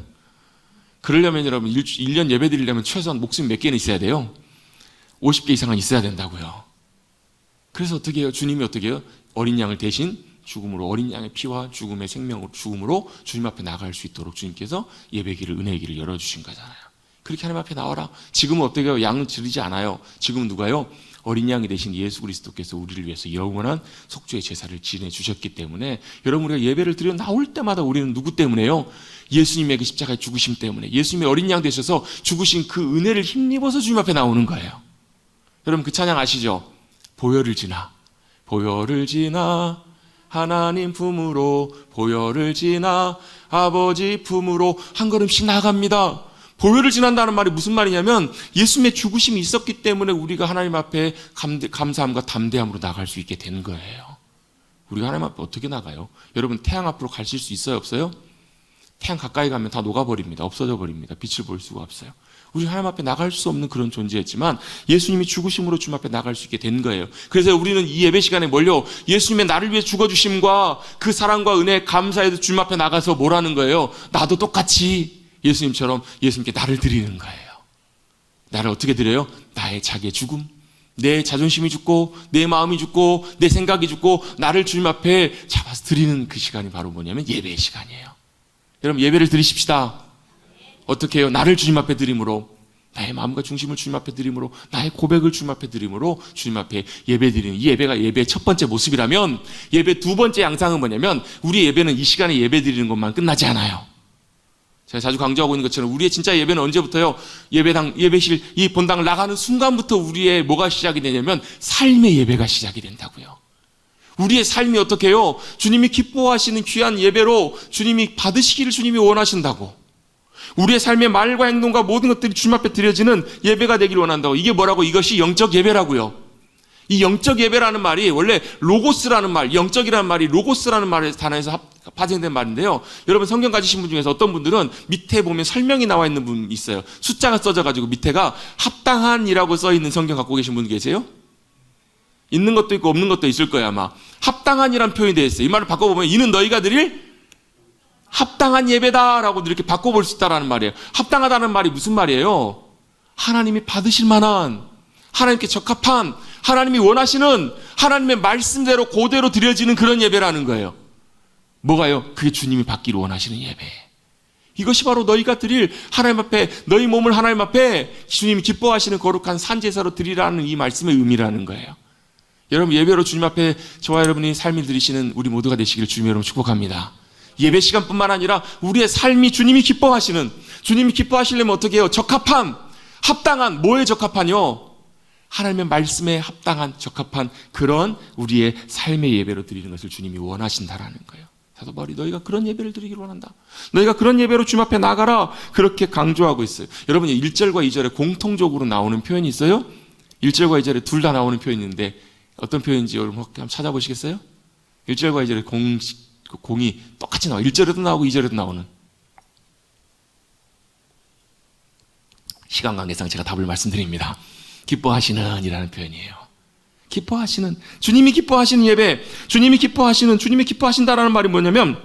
그러려면 여러분 1년 예배 드리려면 최소한 목숨 몇 개는 있어야 돼요? 50개 이상은 있어야 된다고요. 그래서 어떻게 해요? 주님이 어떻게 해요? 어린 양을 대신 죽음으로, 어린 양의 피와 죽음의 생명으로, 죽음으로 주님 앞에 나갈 수 있도록 주님께서 예배기를, 은혜의 길을 열어주신 거잖아요. 그렇게 하나님 앞에 나와라. 지금은 어떻게 해요? 양을 드리지 않아요. 지금은 누가요? 어린 양이 대신 예수 그리스도께서 우리를 위해서 영원한 속죄의 제사를 지내주셨기 때문에 여러분 우리가 예배를 드려 나올 때마다 우리는 누구 때문에요? 예수님의 그 십자가의 죽으심 때문에, 예수님의 어린 양 되셔서 죽으신 그 은혜를 힘입어서 주님 앞에 나오는 거예요. 여러분 그 찬양 아시죠? 보혈을 지나 하나님 품으로, 보혈을 지나 아버지 품으로 한 걸음씩 나아갑니다. 보혈을 지난다는 말이 무슨 말이냐면 예수님의 죽으심이 있었기 때문에 우리가 하나님 앞에 감사함과 담대함으로 나갈 수 있게 된 거예요. 우리가 하나님 앞에 어떻게 나가요? 여러분 태양 앞으로 가실 수 있어요, 없어요? 태양 가까이 가면 다 녹아버립니다. 없어져 버립니다. 빛을 볼 수가 없어요. 우리 하나님 앞에 나갈 수 없는 그런 존재였지만 예수님이 죽으심으로 주님 앞에 나갈 수 있게 된 거예요. 그래서 우리는 이 예배 시간에 몰려 예수님의 나를 위해 죽어주심과 그 사랑과 은혜에 감사해서 주님 앞에 나가서 뭐라는 거예요? 나도 똑같이 예수님처럼 예수님께 나를 드리는 거예요. 나를 어떻게 드려요? 나의 자기의 죽음, 내 자존심이 죽고 내 마음이 죽고 내 생각이 죽고 나를 주님 앞에 잡아서 드리는 그 시간이 바로 뭐냐면 예배의 시간이에요. 여러분 예배를 드리십시다. 어떻게 해요? 나를 주님 앞에 드림으로, 나의 마음과 중심을 주님 앞에 드림으로, 나의 고백을 주님 앞에 드림으로 주님 앞에 예배 드리는, 이 예배가 예배의 첫 번째 모습이라면 예배 두 번째 양상은 뭐냐면 우리 예배는 이 시간에 예배 드리는 것만 끝나지 않아요. 제가 자주 강조하고 있는 것처럼 우리의 진짜 예배는 언제부터요? 예배실 이 본당을 나가는 순간부터 우리의 뭐가 시작이 되냐면 삶의 예배가 시작이 된다고요. 우리의 삶이 어떻게 해요? 주님이 기뻐하시는 귀한 예배로 주님이 받으시기를 주님이 원하신다고. 우리의 삶의 말과 행동과 모든 것들이 주님 앞에 드려지는 예배가 되기를 원한다고. 이게 뭐라고? 이것이 영적 예배라고요. 이 영적 예배라는 말이 원래 로고스라는 말, 영적이라는 말이 로고스라는 말의 단어에서 파생된 말인데요. 여러분 성경 가지신 분 중에서 어떤 분들은 밑에 보면 설명이 나와 있는 분 있어요. 숫자가 써져 가지고 밑에가 합당한이라고 써 있는 성경 갖고 계신 분 계세요? 있는 것도 있고 없는 것도 있을 거야 아마. 합당한이란 표현이 되어 있어요. 이 말을 바꿔보면 이는 너희가 드릴 합당한 예배다라고 이렇게 바꿔볼 수 있다라는 말이에요. 합당하다는 말이 무슨 말이에요? 하나님이 받으실 만한, 하나님께 적합한, 하나님이 원하시는 하나님의 말씀대로 그대로 드려지는 그런 예배라는 거예요. 뭐가요? 그게 주님이 받기를 원하시는 예배. 이것이 바로 너희가 드릴 하나님 앞에, 너희 몸을 하나님 앞에 주님이 기뻐하시는 거룩한 산제사로 드리라는 이 말씀의 의미라는 거예요. 여러분, 예배로 주님 앞에 저와 여러분이 삶을 드리시는 우리 모두가 되시기를 주님 여러분 축복합니다. 예배 시간뿐만 아니라 우리의 삶이 주님이 기뻐하시는, 주님이 기뻐하시려면 어떻게 해요? 적합한, 합당한, 뭐에 적합하뇨? 하나님의 말씀에 합당한, 적합한 그런 우리의 삶의 예배로 드리는 것을 주님이 원하신다라는 거예요. 사도 바울이 너희가 그런 예배를 드리기를 원한다. 너희가 그런 예배로 주님 앞에 나가라. 그렇게 강조하고 있어요. 여러분이 1절과 2절에 공통적으로 나오는 표현이 있어요? 1절과 2절에 둘 다 나오는 표현이 있는데 어떤 표현인지 여러분 한번 찾아보시겠어요? 1절과 2절에 공이 똑같이 나와요. 1절에도 나오고 2절에도 나오는. 시간 관계상 제가 답을 말씀드립니다. 기뻐하시는 이라는 표현이에요. 기뻐하시는, 주님이 기뻐하시는 예배, 주님이 기뻐하신다라는 말이 뭐냐면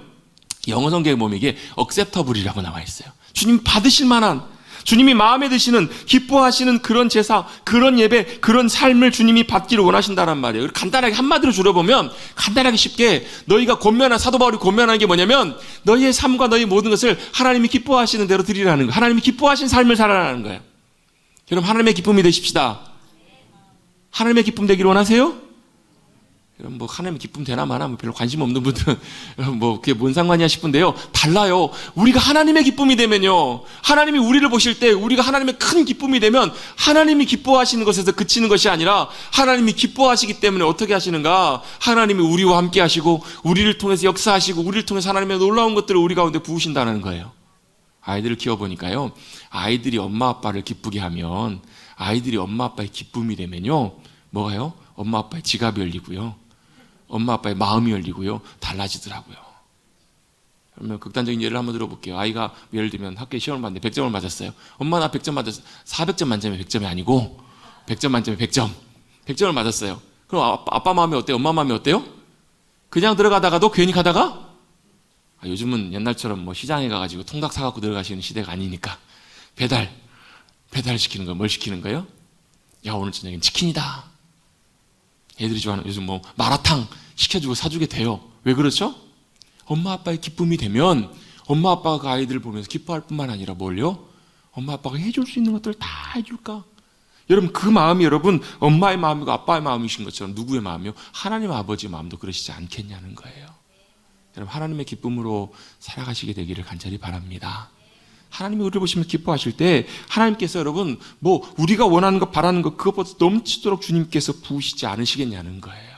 영어 성경에 보면 이게 acceptable이라고 나와 있어요. 주님 받으실 만한, 주님이 마음에 드시는, 기뻐하시는 그런 제사, 그런 예배, 그런 삶을 주님이 받기를 원하신다는 말이에요. 간단하게 한마디로 줄여보면 간단하게 쉽게 너희가 권면한, 사도 바울이 권면하는 게 뭐냐면 너희의 삶과 너희 모든 것을 하나님이 기뻐하시는 대로 드리라는 거예요. 하나님이 기뻐하신 삶을 살아라는 거예요. 여러분, 하나님의 기쁨이 되십시다. 하나님의 기쁨 되기를 원하세요? 여러분, 뭐 하나님의 기쁨 되나 마나 뭐 별로 관심 없는 분들은 뭐 그게 뭔 상관이야 싶은데요. 달라요. 우리가 하나님의 기쁨이 되면요, 하나님이 우리를 보실 때 우리가 하나님의 큰 기쁨이 되면 하나님이 기뻐하시는 것에서 그치는 것이 아니라 하나님이 기뻐하시기 때문에 어떻게 하시는가? 하나님이 우리와 함께 하시고 우리를 통해서 역사하시고 우리를 통해서 하나님의 놀라운 것들을 우리 가운데 부으신다는 거예요. 아이들을 키워보니까요, 아이들이 엄마 아빠를 기쁘게 하면, 아이들이 엄마 아빠의 기쁨이 되면요, 뭐가요? 엄마 아빠의 지갑이 열리고요, 엄마 아빠의 마음이 열리고요, 달라지더라고요. 그러면 극단적인 예를 한번 들어볼게요. 아이가 예를 들면 학교에 시험을 봤는데 100점을 맞았어요. 엄마 나 100점 맞았어. 400점 만점에 100점이 아니고 100점 만점에 100점. 100점을 맞았어요. 그럼 아빠 마음이 어때요? 엄마 마음이 어때요? 그냥 들어가다가도 괜히 가다가, 요즘은 옛날처럼 뭐 시장에 가가지고 통닭 사갖고 들어가시는 시대가 아니니까 배달 시키는 거, 뭘 시키는 거예요? 야, 오늘 저녁엔 치킨이다. 애들이 좋아하는 요즘 뭐 마라탕 시켜주고 사주게 돼요. 왜 그렇죠? 엄마 아빠의 기쁨이 되면 엄마 아빠가 그 아이들을 보면서 기뻐할 뿐만 아니라 뭘요? 엄마 아빠가 해줄 수 있는 것들을 다 해줄까? 여러분, 그 마음이 여러분 엄마의 마음이고 아빠의 마음이신 것처럼 누구의 마음이요? 하나님 아버지의 마음도 그러시지 않겠냐는 거예요. 여러분, 하나님의 기쁨으로 살아가시게 되기를 간절히 바랍니다. 하나님이 우리를 보시면서 기뻐하실 때 하나님께서 여러분 뭐 우리가 원하는 것, 바라는 것, 그것보다 넘치도록 주님께서 부으시지 않으시겠냐는 거예요.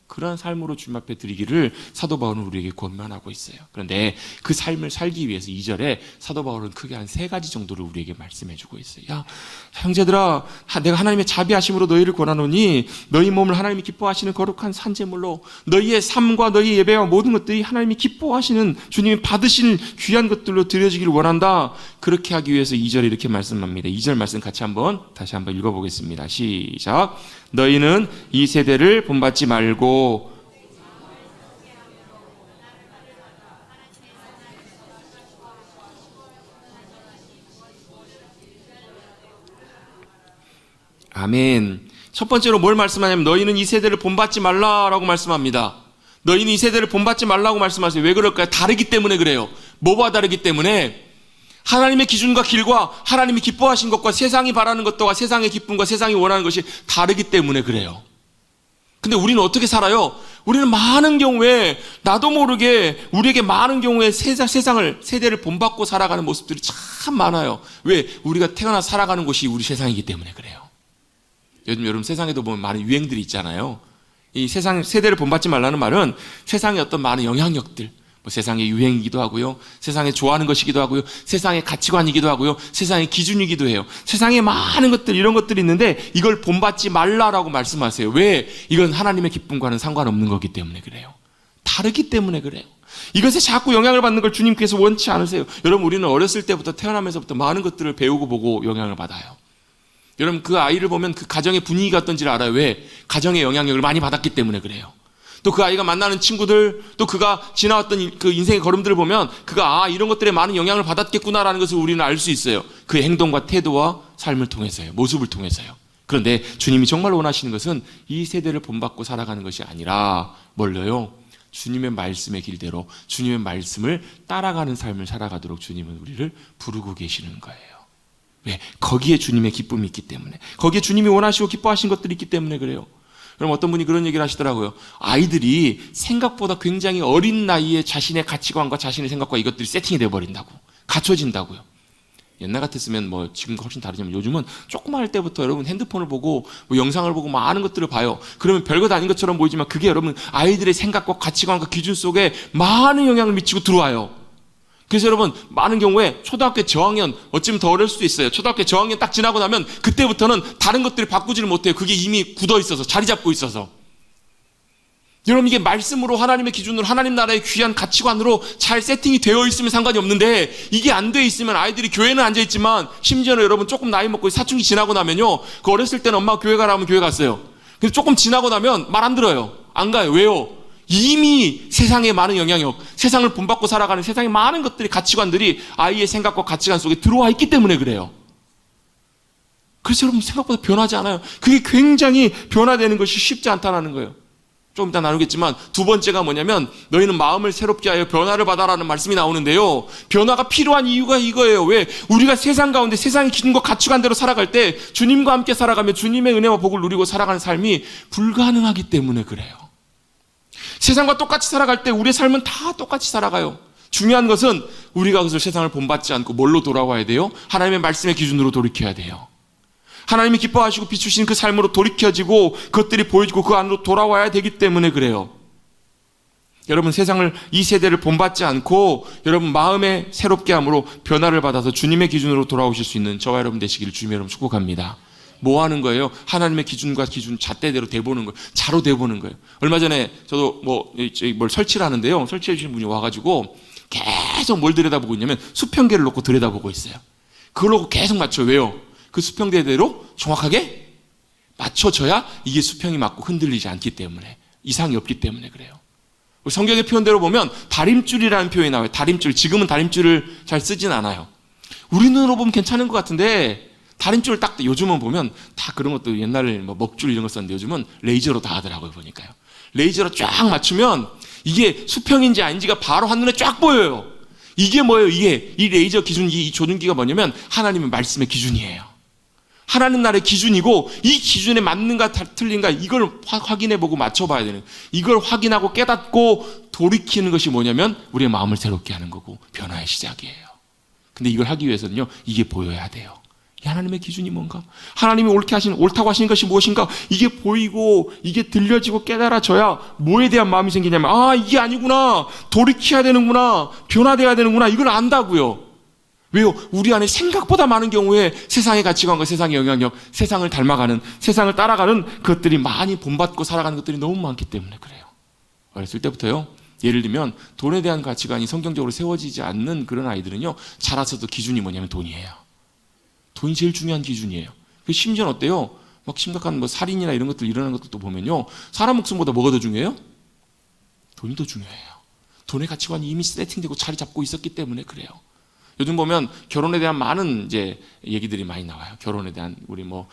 그러한 삶으로 주님 앞에 드리기를 사도 바울은 우리에게 권면하고 있어요. 그런데 그 삶을 살기 위해서 2절에 사도 바울은 크게 한 3가지 정도를 우리에게 말씀해 주고 있어요. 야, 형제들아, 내가 하나님의 자비하심으로 너희를 권하노니 너희 몸을 하나님이 기뻐하시는 거룩한 산제물로, 너희의 삶과 너희의 예배와 모든 것들이 하나님이 기뻐하시는, 주님이 받으시는 귀한 것들로 드려지기를 원한다. 그렇게 하기 위해서 2절에 이렇게 말씀합니다. 2절 말씀 같이 다시 한번 읽어보겠습니다. 시작. 너희는 이 세대를 본받지 말고 아멘. 첫 번째로 뭘 말씀하냐면 너희는 이 세대를 본받지 말라라고 말씀합니다. 너희는 이 세대를 본받지 말라고 말씀하세요. 왜 그럴까요? 다르기 때문에 그래요. 뭐가 다르기 때문에? 하나님의 기준과 길과 하나님이 기뻐하신 것과 세상이 바라는 것과 세상의 기쁨과 세상이 원하는 것이 다르기 때문에 그래요. 근데 우리는 어떻게 살아요? 우리는 많은 경우에 나도 모르게 우리에게 많은 경우에 세대를 본받고 살아가는 모습들이 참 많아요. 왜? 우리가 태어나 살아가는 곳이 우리 세상이기 때문에 그래요. 요즘 여러분 세상에도 보면 많은 유행들이 있잖아요. 이 세대를 본받지 말라는 말은 세상의 어떤 많은 영향력들, 뭐 세상의 유행이기도 하고요, 세상에 좋아하는 것이기도 하고요, 세상의 가치관이기도 하고요, 세상의 기준이기도 해요. 세상에 많은 것들, 이런 것들이 있는데 이걸 본받지 말라라고 말씀하세요. 왜? 이건 하나님의 기쁨과는 상관없는 거기 때문에 그래요. 다르기 때문에 그래요. 이것에 자꾸 영향을 받는 걸 주님께서 원치 않으세요. 여러분, 우리는 어렸을 때부터, 태어나면서부터 많은 것들을 배우고 보고 영향을 받아요. 여러분, 그 아이를 보면 그 가정의 분위기가 어떤지를 알아요. 왜? 가정의 영향력을 많이 받았기 때문에 그래요. 또 그 아이가 만나는 친구들, 또 그가 지나왔던 그 인생의 걸음들을 보면 그가 이런 것들에 많은 영향을 받았겠구나라는 것을 우리는 알 수 있어요. 그의 행동과 태도와 삶을 통해서요. 모습을 통해서요. 그런데 주님이 정말 원하시는 것은 이 세대를 본받고 살아가는 것이 아니라 뭘로요? 주님의 말씀의 길대로 주님의 말씀을 따라가는 삶을 살아가도록 주님은 우리를 부르고 계시는 거예요. 왜? 거기에 주님의 기쁨이 있기 때문에, 거기에 주님이 원하시고 기뻐하신 것들이 있기 때문에 그래요. 그럼 어떤 분이 그런 얘기를 하시더라고요. 아이들이 생각보다 굉장히 어린 나이에 자신의 가치관과 자신의 생각과 이것들이 세팅이 되어버린다고, 갖춰진다고요. 옛날 같았으면 뭐 지금과 훨씬 다르지만 요즘은 조그만 할 때부터 여러분 핸드폰을 보고 뭐 영상을 보고 많은 것들을 봐요. 그러면 별것 아닌 것처럼 보이지만 그게 여러분 아이들의 생각과 가치관과 기준 속에 많은 영향을 미치고 들어와요. 그래서 여러분 많은 경우에 초등학교 저학년, 어쩌면 더 어릴 수도 있어요. 초등학교 저학년 딱 지나고 나면 그때부터는 다른 것들을 바꾸지를 못해요. 그게 이미 굳어 있어서, 자리 잡고 있어서. 여러분 이게 말씀으로, 하나님의 기준으로, 하나님 나라의 귀한 가치관으로 잘 세팅이 되어 있으면 상관이 없는데, 이게 안 되어 있으면 아이들이 교회는 앉아있지만 심지어는 여러분 조금 나이 먹고 사춘기 지나고 나면요, 그 어렸을 때는 엄마가 교회 가라 하면 교회 갔어요. 근데 조금 지나고 나면 말 안 들어요. 안 가요. 왜요? 이미 세상의 많은 영향력, 세상을 본받고 살아가는 세상의 많은 것들이, 가치관들이 아이의 생각과 가치관 속에 들어와 있기 때문에 그래요. 그래서 여러분 생각보다 변하지 않아요. 그게 굉장히 변화되는 것이 쉽지 않다는 거예요. 조금 이따 나누겠지만 두 번째가 뭐냐면, 너희는 마음을 새롭게 하여 변화를 받아라는 말씀이 나오는데요, 변화가 필요한 이유가 이거예요. 왜? 우리가 세상 가운데 세상의 기준과 가치관대로 살아갈 때 주님과 함께 살아가며 주님의 은혜와 복을 누리고 살아가는 삶이 불가능하기 때문에 그래요. 세상과 똑같이 살아갈 때 우리의 삶은 다 똑같이 살아가요. 중요한 것은 우리가 그것을 세상을 본받지 않고 뭘로 돌아와야 돼요? 하나님의 말씀의 기준으로 돌이켜야 돼요. 하나님이 기뻐하시고 비추신 그 삶으로 돌이켜지고 그것들이 보여지고 그 안으로 돌아와야 되기 때문에 그래요. 여러분 세상을, 이 세대를 본받지 않고 여러분 마음에 새롭게 함으로 변화를 받아서 주님의 기준으로 돌아오실 수 있는 저와 여러분 되시기를 주님의 이름으로 축복합니다. 뭐 하는 거예요? 하나님의 기준과 기준 잣대대로 대보는 거예요. 자로 대보는 거예요. 얼마 전에 저도 뭘 설치를 하는데요, 설치해 주신 분이 와가지고 계속 뭘 들여다보고 있냐면 수평계를 놓고 들여다보고 있어요. 그걸 놓고 계속 맞춰요. 왜요? 그 수평대대로 정확하게 맞춰져야 이게 수평이 맞고 흔들리지 않기 때문에, 이상이 없기 때문에 그래요. 성경의 표현대로 보면 다림줄이라는 표현이 나와요. 다림줄. 지금은 다림줄을 잘 쓰진 않아요. 우리 눈으로 보면 괜찮은 것 같은데 다림줄을 딱, 요즘은 보면 다 그런 것도, 옛날에 뭐 먹줄 이런 거 썼는데 요즘은 레이저로 다 하더라고요. 보니까요. 레이저로 쫙 맞추면 이게 수평인지 아닌지가 바로 한눈에 쫙 보여요. 이게 뭐예요? 이게 이 레이저 기준기, 이 조준기가 뭐냐면 하나님의 말씀의 기준이에요. 하나님 나라의 기준이고, 이 기준에 맞는가 틀린가 이걸 확인해보고 맞춰봐야 되는, 이걸 확인하고 깨닫고 돌이키는 것이 뭐냐면 우리의 마음을 새롭게 하는 거고 변화의 시작이에요. 근데 이걸 하기 위해서는요, 이게 보여야 돼요. 이 하나님의 기준이 뭔가, 하나님이 옳다고 하시는 것이 무엇인가, 이게 보이고 이게 들려지고 깨달아져야 뭐에 대한 마음이 생기냐면, 이게 아니구나, 돌이켜야 되는구나, 변화돼야 되는구나, 이걸 안다고요. 왜요? 우리 안에 생각보다 많은 경우에 세상의 가치관과 세상의 영향력, 세상을 닮아가는, 세상을 따라가는 것들이 많이 본받고 살아가는 것들이 너무 많기 때문에 그래요. 어렸을 때부터요, 예를 들면 돈에 대한 가치관이 성경적으로 세워지지 않는 그런 아이들은요, 자라서도 기준이 뭐냐면 돈이에요. 돈이 제일 중요한 기준이에요. 심지어는 어때요? 막 심각한 뭐 살인이나 이런 것들 일어나는 것들도 보면요, 사람 목숨보다 뭐가 더 중요해요? 돈이 더 중요해요. 돈의 가치관이 이미 세팅되고 자리 잡고 있었기 때문에 그래요. 요즘 보면 결혼에 대한 많은 이제 얘기들이 많이 나와요. 결혼에 대한, 우리 뭐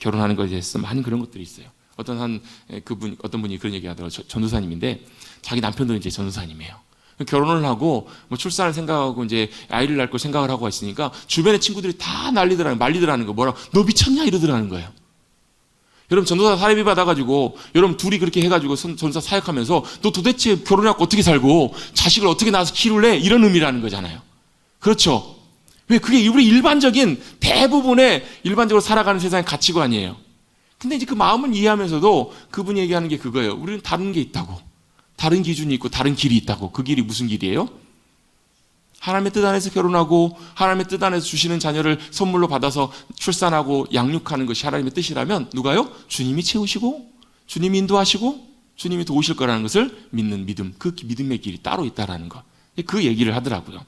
결혼하는 것에 대해서 많은 그런 것들이 있어요. 어떤 분이 그런 얘기 하더라고요. 전도사님인데 자기 남편도 이제 전도사님이에요. 결혼을 하고 뭐 출산을 생각하고 이제 아이를 낳을 걸 생각을 하고 있으니까 주변의 친구들이 다 말리더라는 거. 뭐라, 너 미쳤냐 이러더라는 거예요. 여러분 전도사 사례비 받아가지고 여러분 둘이 그렇게 해가지고 전도사 사역하면서 너 도대체 결혼해갖고 어떻게 살고 자식을 어떻게 낳아서 키울래? 이런 의미라는 거잖아요. 그렇죠? 왜? 그게 우리 일반적인, 대부분의 일반적으로 살아가는 세상의 가치관이에요. 근데 이제 그 마음을 이해하면서도 그분이 얘기하는 게 그거예요. 우리는 다른 게 있다고. 다른 기준이 있고 다른 길이 있다고. 그 길이 무슨 길이에요? 하나님의 뜻 안에서 결혼하고 하나님의 뜻 안에서 주시는 자녀를 선물로 받아서 출산하고 양육하는 것이 하나님의 뜻이라면 누가요? 주님이 채우시고 주님이 인도하시고 주님이 도우실 거라는 것을 믿는 믿음, 그 믿음의 길이 따로 있다라는 것. 그 얘기를 하더라고요.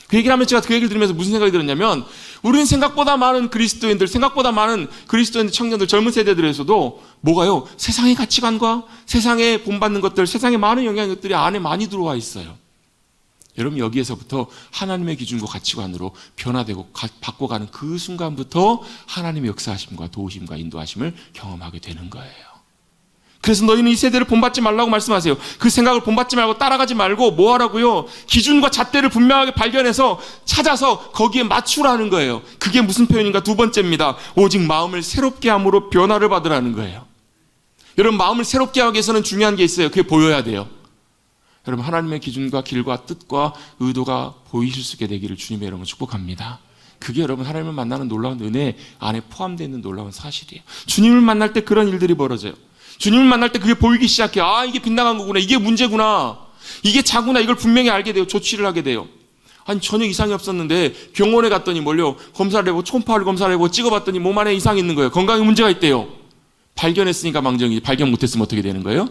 그 얘기를 하면 제가 그 얘기를 들으면서 무슨 생각이 들었냐면, 우리는 생각보다 많은 그리스도인들, 생각보다 많은 그리스도인 청년들, 젊은 세대들에서도 뭐가요? 세상의 가치관과 세상에 본받는 것들, 세상에 많은 영향력들이 안에 많이 들어와 있어요. 여러분, 여기에서부터 하나님의 기준과 가치관으로 변화되고 바꿔가는 그 순간부터 하나님의 역사하심과 도우심과 인도하심을 경험하게 되는 거예요. 그래서 너희는 이 세대를 본받지 말라고 말씀하세요. 그 생각을 본받지 말고 따라가지 말고 뭐 하라고요? 기준과 잣대를 분명하게 발견해서 찾아서 거기에 맞추라는 거예요. 그게 무슨 표현인가? 두 번째입니다. 오직 마음을 새롭게 함으로 변화를 받으라는 거예요. 여러분, 마음을 새롭게 하기 위해서는 중요한 게 있어요. 그게 보여야 돼요. 여러분, 하나님의 기준과 길과 뜻과 의도가 보이실 수 있게 되기를 주님의 이름으로 축복합니다. 그게 여러분, 하나님을 만나는 놀라운 은혜 안에 포함되어 있는 놀라운 사실이에요. 주님을 만날 때 그런 일들이 벌어져요. 주님을 만날 때 그게 보이기 시작해요. 아, 이게 빗나간 거구나. 이게 문제구나. 이게 자구나. 이걸 분명히 알게 돼요. 조치를 하게 돼요. 아니, 전혀 이상이 없었는데 병원에 갔더니 뭘요? 검사를 해보고 초음파를 검사를 해보고 찍어봤더니 몸 안에 이상이 있는 거예요. 건강에 문제가 있대요. 발견했으니까 망정이지. 발견 못했으면 어떻게 되는 거예요?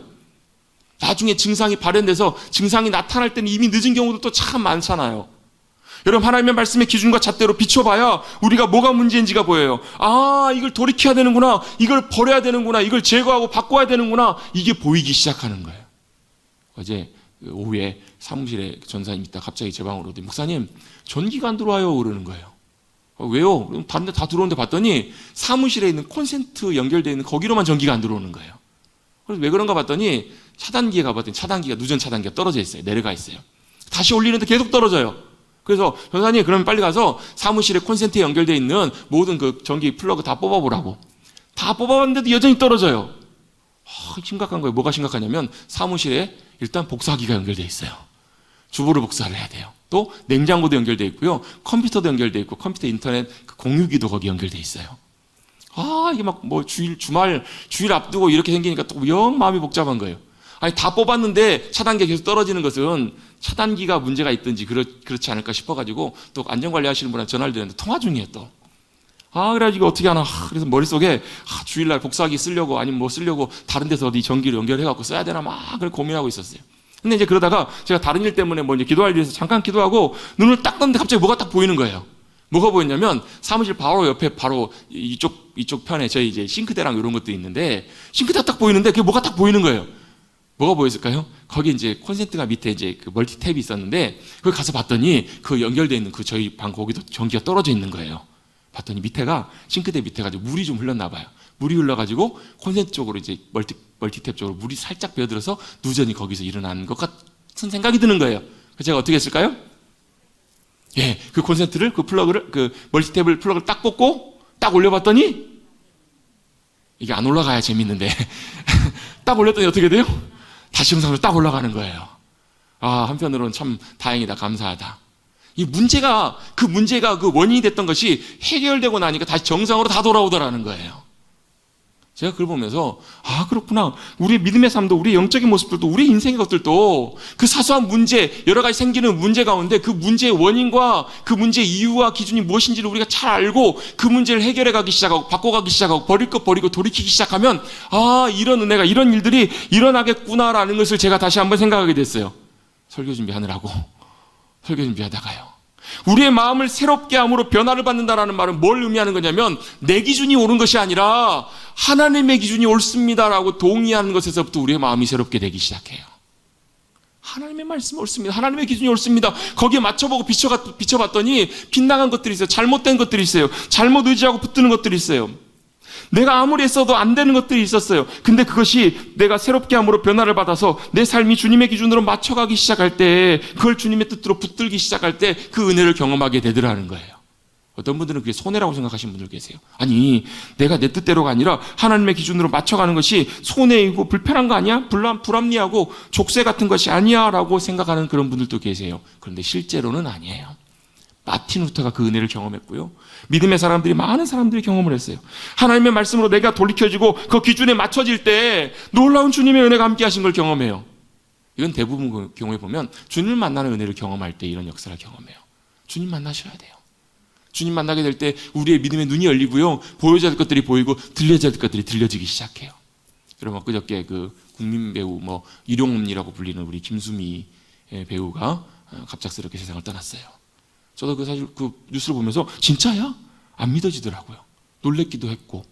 나중에 증상이 발현돼서 증상이 나타날 때는 이미 늦은 경우도 참 많잖아요. 여러분, 하나님의 말씀의 기준과 잣대로 비춰봐야 우리가 뭐가 문제인지가 보여요. 아, 이걸 돌이켜야 되는구나. 이걸 버려야 되는구나. 이걸 제거하고 바꿔야 되는구나. 이게 보이기 시작하는 거예요. 어제 오후에 사무실에 전사님 있다 갑자기 제 방으로 오더니, 목사님, 전기가 안 들어와요. 그러는 거예요. 왜요? 다른 데 다 들어오는데 봤더니 사무실에 있는 콘센트 연결되어 있는 거기로만 전기가 안 들어오는 거예요. 그래서 왜 그런가 봤더니 차단기에 가봤더니 차단기가, 누전 차단기가 떨어져 있어요. 내려가 있어요. 다시 올리는데 계속 떨어져요. 그래서 전사님, 그러면 빨리 가서 사무실에 콘센트에 연결되어 있는 모든 그 전기 플러그 다 뽑아보라고. 다 뽑아봤는데도 여전히 떨어져요. 심각한 거예요. 뭐가 심각하냐면 사무실에 일단 복사기가 연결되어 있어요. 주보를 복사를 해야 돼요. 또 냉장고도 연결되어 있고요. 컴퓨터도 연결되어 있고 컴퓨터 인터넷 공유기도 거기 연결되어 있어요. 이게 막 뭐 주일 앞두고 이렇게 생기니까 또 영 마음이 복잡한 거예요. 아니, 다 뽑았는데 차단기가 계속 떨어지는 것은 차단기가 문제가 있든지 그렇지 않을까 싶어가지고 또 안전관리 하시는 분한테 전화를 드렸는데 통화 중이에요 또. 그래가지고 이거 어떻게 하나. 그래서 머릿속에 주일날 복사기 쓰려고 아니면 뭐 쓰려고 다른 데서 어디 전기를 연결해갖고 써야 되나 막 그걸 고민하고 있었어요. 근데 이제 그러다가 제가 다른 일 때문에 뭐 이제 기도할 일에서 잠깐 기도하고 눈을 딱 떴는데 갑자기 뭐가 딱 보이는 거예요. 뭐가 보였냐면 사무실 바로 옆에 바로 이쪽 편에 저희 이제 싱크대랑 이런 것도 있는데 싱크대가 딱 보이는데 그게 뭐가 딱 보이는 거예요. 뭐가 보였을까요? 거기 이제 콘센트가 밑에 이제 그 멀티탭이 있었는데 거기 가서 봤더니 그 연결되어 있는 그 저희 방 거기도 전기가 떨어져 있는 거예요. 봤더니 밑에가 싱크대 밑에가 물이 좀 흘렀나 봐요. 물이 흘러가지고 콘센트 쪽으로 이제 멀티탭 쪽으로 물이 살짝 배어들어서 누전이 거기서 일어나는 것 같은 생각이 드는 거예요. 그래서 제가 어떻게 했을까요? 그 콘센트를 그 플러그를 그 멀티탭을 플러그를 딱 꽂고 딱 올려봤더니 이게 안 올라가야 재밌는데 딱 올렸더니 어떻게 돼요? 다시 영상으로 딱 올라가는 거예요. 한편으로는 참 다행이다, 감사하다. 이 문제가 그 원인이 됐던 것이 해결되고 나니까 다시 정상으로 다 돌아오더라는 거예요. 제가 그걸 보면서 그렇구나. 우리의 믿음의 삶도, 우리의 영적인 모습들도, 우리의 인생의 것들도 그 사소한 문제, 여러 가지 생기는 문제 가운데 그 문제의 원인과 그 문제의 이유와 기준이 무엇인지를 우리가 잘 알고 그 문제를 해결해 가기 시작하고 바꿔가기 시작하고 버릴 것 버리고 돌이키기 시작하면 이런 은혜가, 이런 일들이 일어나겠구나라는 것을 제가 다시 한번 생각하게 됐어요. 설교 준비하다가요. 우리의 마음을 새롭게 함으로 변화를 받는다라는 말은 뭘 의미하는 거냐면 내 기준이 옳은 것이 아니라 하나님의 기준이 옳습니다라고 동의하는 것에서부터 우리의 마음이 새롭게 되기 시작해요. 하나님의 말씀이 옳습니다. 하나님의 기준이 옳습니다. 거기에 맞춰보고 비춰봤더니 빗나간 것들이 있어요. 잘못된 것들이 있어요. 잘못 의지하고 붙드는 것들이 있어요. 내가 아무리 했어도 안 되는 것들이 있었어요. 근데 그것이 내가 새롭게 함으로 변화를 받아서 내 삶이 주님의 기준으로 맞춰가기 시작할 때, 그걸 주님의 뜻대로 붙들기 시작할 때 그 은혜를 경험하게 되더라는 거예요. 어떤 분들은 그게 손해라고 생각하시는 분들 계세요. 아니, 내가 내 뜻대로가 아니라 하나님의 기준으로 맞춰가는 것이 손해이고 불편한 거 아니야? 불합리하고 족쇄 같은 것이 아니야? 라고 생각하는 그런 분들도 계세요. 그런데 실제로는 아니에요. 마틴 루터가 그 은혜를 경험했고요. 믿음의 사람들이, 많은 사람들이 경험을 했어요. 하나님의 말씀으로 내가 돌이켜지고 그 기준에 맞춰질 때 놀라운 주님의 은혜가 함께 하신 걸 경험해요. 이건 대부분 경우에 보면 주님을 만나는 은혜를 경험할 때 이런 역사를 경험해요. 주님 만나셔야 돼요. 주님 만나게 될 때 우리의 믿음의 눈이 열리고요. 보여져야 될 것들이 보이고 들려져야 될 것들이 들려지기 시작해요. 여러분, 그저께 그 국민 배우 일용음이라고 불리는 우리 김수미 배우가 갑작스럽게 세상을 떠났어요. 저도 사실 그 뉴스를 보면서 진짜야? 안 믿어지더라고요. 놀랬기도 했고,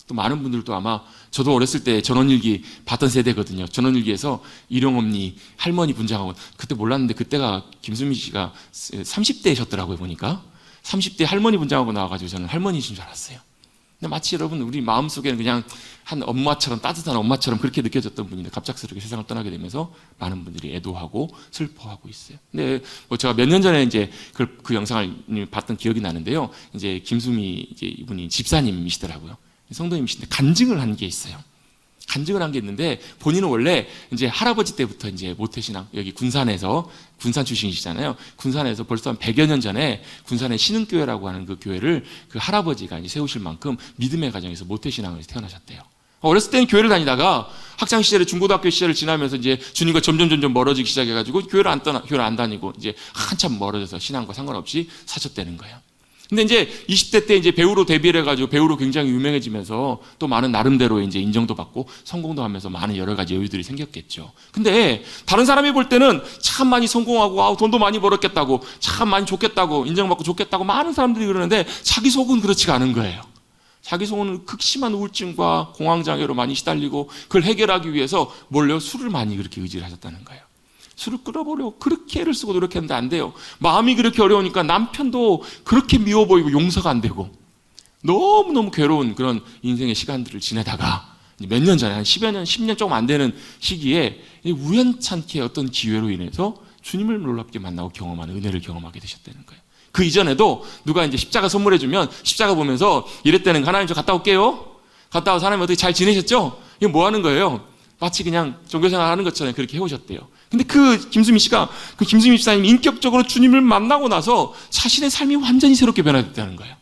또 많은 분들도 아마 저도 어렸을 때 전원일기 봤던 세대거든요. 전원일기에서 일용엄니 할머니 분장하고, 그때 몰랐는데 그때가 김수미 씨가 30대셨더라고요. 보니까 30대 할머니 분장하고 나와가지고 저는 할머니신 줄 알았어요. 근데 마치 여러분 우리 마음속에는 그냥 한 엄마처럼, 따뜻한 엄마처럼 그렇게 느껴졌던 분인데 갑작스럽게 세상을 떠나게 되면서 많은 분들이 애도하고 슬퍼하고 있어요. 근데 뭐 제가 몇 년 전에 이제 그 영상을 봤던 기억이 나는데요. 이제 김수미 이제 이분이 집사님이시더라고요. 성도님이신데 간증을 한 게 있어요. 간증을 한 게 있는데, 본인은 원래 이제 할아버지 때부터 이제 모태신앙, 여기 군산에서, 군산 출신이시잖아요. 군산에서 벌써 한 100여 년 전에 군산의 신흥교회라고 하는 그 교회를 그 할아버지가 이제 세우실 만큼 믿음의 가정에서 모태신앙을 태어나셨대요. 어렸을 때는 교회를 다니다가 학창 시절에 중고등학교 시절을 지나면서 이제 주님과 점점 멀어지기 시작해가지고 교회를 안 다니고 이제 한참 멀어져서 신앙과 상관없이 사셨다는 거예요. 근데 이제 20대 때 이제 배우로 데뷔를 해가지고 배우로 굉장히 유명해지면서 또 많은 나름대로 이제 인정도 받고 성공도 하면서 많은 여러 가지 여유들이 생겼겠죠. 근데 다른 사람이 볼 때는 참 많이 성공하고 돈도 많이 벌었겠다고, 참 많이 좋겠다고, 인정받고 좋겠다고 많은 사람들이 그러는데 자기 속은 그렇지가 않은 거예요. 자기 속은 극심한 우울증과 공황장애로 많이 시달리고 그걸 해결하기 위해서 뭘요? 술을 많이 그렇게 의지를 하셨다는 거예요. 술을 끊어보려고 그렇게 애를 쓰고 노력했는데 안 돼요. 마음이 그렇게 어려우니까 남편도 그렇게 미워 보이고 용서가 안 되고 너무너무 괴로운 그런 인생의 시간들을 지내다가 몇 년 전에 한 10여 년, 10년 조금 안 되는 시기에 우연찮게 어떤 기회로 인해서 주님을 놀랍게 만나고 경험하는 은혜를 경험하게 되셨다는 거예요. 그 이전에도 누가 이제 십자가 선물해주면 십자가 보면서 이랬다는, 하나님 저 갔다 올게요. 갔다 와서 하나님 어떻게 잘 지내셨죠? 이게 뭐 하는 거예요? 마치 그냥 종교생활 하는 것처럼 그렇게 해오셨대요. 근데 그 김수미 집사님이 인격적으로 주님을 만나고 나서 자신의 삶이 완전히 새롭게 변화됐다는 거예요.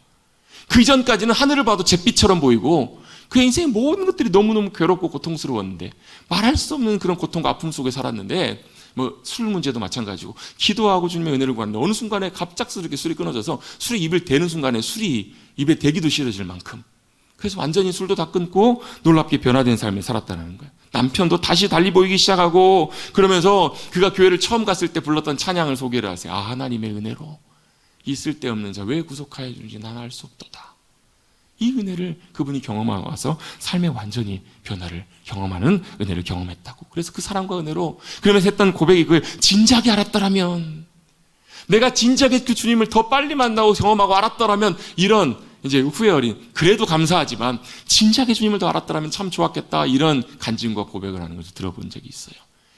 그 이전까지는 하늘을 봐도 잿빛처럼 보이고 그의 인생의 모든 것들이 너무너무 괴롭고 고통스러웠는데 말할 수 없는 그런 고통과 아픔 속에 살았는데, 뭐 술 문제도 마찬가지고 기도하고 주님의 은혜를 구하는데 어느 순간에 갑작스럽게 술이 끊어져서 술에 입을 대는 순간에 술이 입에 대기도 싫어질 만큼, 그래서 완전히 술도 다 끊고 놀랍게 변화된 삶을 살았다는 거예요. 남편도 다시 달리 보이기 시작하고, 그러면서 그가 교회를 처음 갔을 때 불렀던 찬양을 소개를 하세요. 아, 하나님의 은혜로 이 쓸데없는 자 왜 구속하여 주는지 난 알 수 없도다. 이 은혜를 그분이 경험하고 와서 삶에 완전히 변화를 경험하는 은혜를 경험했다고. 그래서 그 사랑과 은혜로 그러면서 했던 고백이 그걸 진작에 알았더라면, 내가 진작에 그 주님을 더 빨리 만나고 경험하고 알았더라면, 이런 이제 후회 어린, 그래도 감사하지만 진작에 주님을 더 알았더라면 참 좋았겠다, 이런 간증과 고백을 하는 것을 들어본 적이 있어요.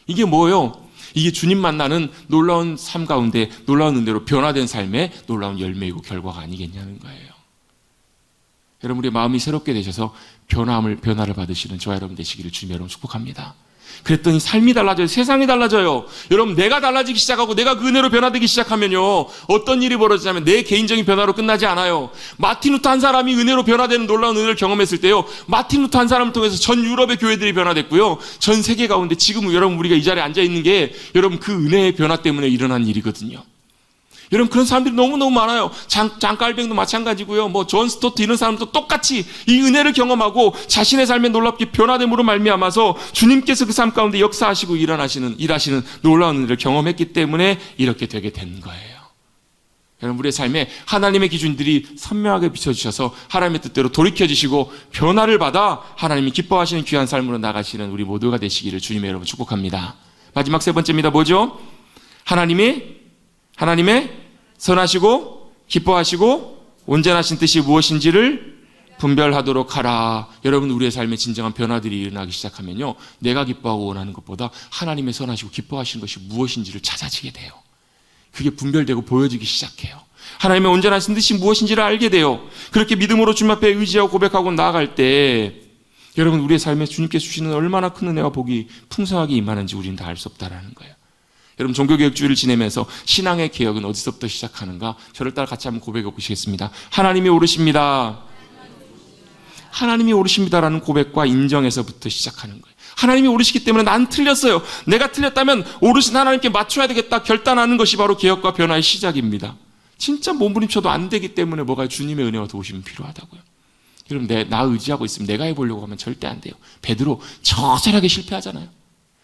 이게 뭐예요? 이게 주님 만나는 놀라운 삶 가운데 놀라운 은혜로 변화된 삶의 놀라운 열매이고 결과가 아니겠냐는 거예요. 여러분, 우리의 마음이 새롭게 되셔서 변화를 받으시는 저와 여러분 되시기를 주님 여러분 축복합니다. 그랬더니 삶이 달라져요. 세상이 달라져요. 여러분, 내가 달라지기 시작하고 내가 그 은혜로 변화되기 시작하면요, 어떤 일이 벌어지냐면 내 개인적인 변화로 끝나지 않아요. 마틴 루터 한 사람이 은혜로 변화되는 놀라운 은혜를 경험했을 때요, 마틴 루터 한 사람을 통해서 전 유럽의 교회들이 변화됐고요, 전 세계 가운데 지금 여러분 우리가 이 자리에 앉아있는 게 여러분 그 은혜의 변화 때문에 일어난 일이거든요. 여러분, 그런 사람들이 너무너무 많아요. 장깔뱅도 마찬가지고요. 뭐 존 스토트 이런 사람도 똑같이 이 은혜를 경험하고 자신의 삶에 놀랍게 변화됨으로 말미암아서 주님께서 그 삶 가운데 역사하시고 일하시는 놀라운 은혜를 경험했기 때문에 이렇게 되게 된 거예요. 여러분, 우리의 삶에 하나님의 기준들이 선명하게 비춰주셔서 하나님의 뜻대로 돌이켜지시고 변화를 받아 하나님이 기뻐하시는 귀한 삶으로 나가시는 우리 모두가 되시기를 주님의 여러분 축복합니다. 마지막 세 번째입니다. 뭐죠? 하나님의 선하시고 기뻐하시고 온전하신 뜻이 무엇인지를 분별하도록 하라. 여러분, 우리의 삶에 진정한 변화들이 일어나기 시작하면요, 내가 기뻐하고 원하는 것보다 하나님의 선하시고 기뻐하시는 것이 무엇인지를 찾아지게 돼요. 그게 분별되고 보여지기 시작해요. 하나님의 온전하신 뜻이 무엇인지를 알게 돼요. 그렇게 믿음으로 주님 앞에 의지하고 고백하고 나아갈 때 여러분, 우리의 삶에 주님께서 주시는 얼마나 큰 은혜와 복이 풍성하게 임하는지 우리는 다 알 수 없다라는 거예요. 여러분, 종교개혁주의를 지내면서 신앙의 개혁은 어디서부터 시작하는가? 저를 따라 같이 한번 고백해 보시겠습니다. 하나님이 옳으십니다. 하나님이 옳으십니다라는 고백과 인정에서부터 시작하는 거예요. 하나님이 옳으시기 때문에 난 틀렸어요. 내가 틀렸다면 옳으신 하나님께 맞춰야 되겠다 결단하는 것이 바로 개혁과 변화의 시작입니다. 진짜 몸부림쳐도 안 되기 때문에 뭐가 주님의 은혜와 도우심이 필요하다고요. 여러분, 나 의지하고 있으면 내가 해보려고 하면 절대 안 돼요. 베드로 처절하게 실패하잖아요.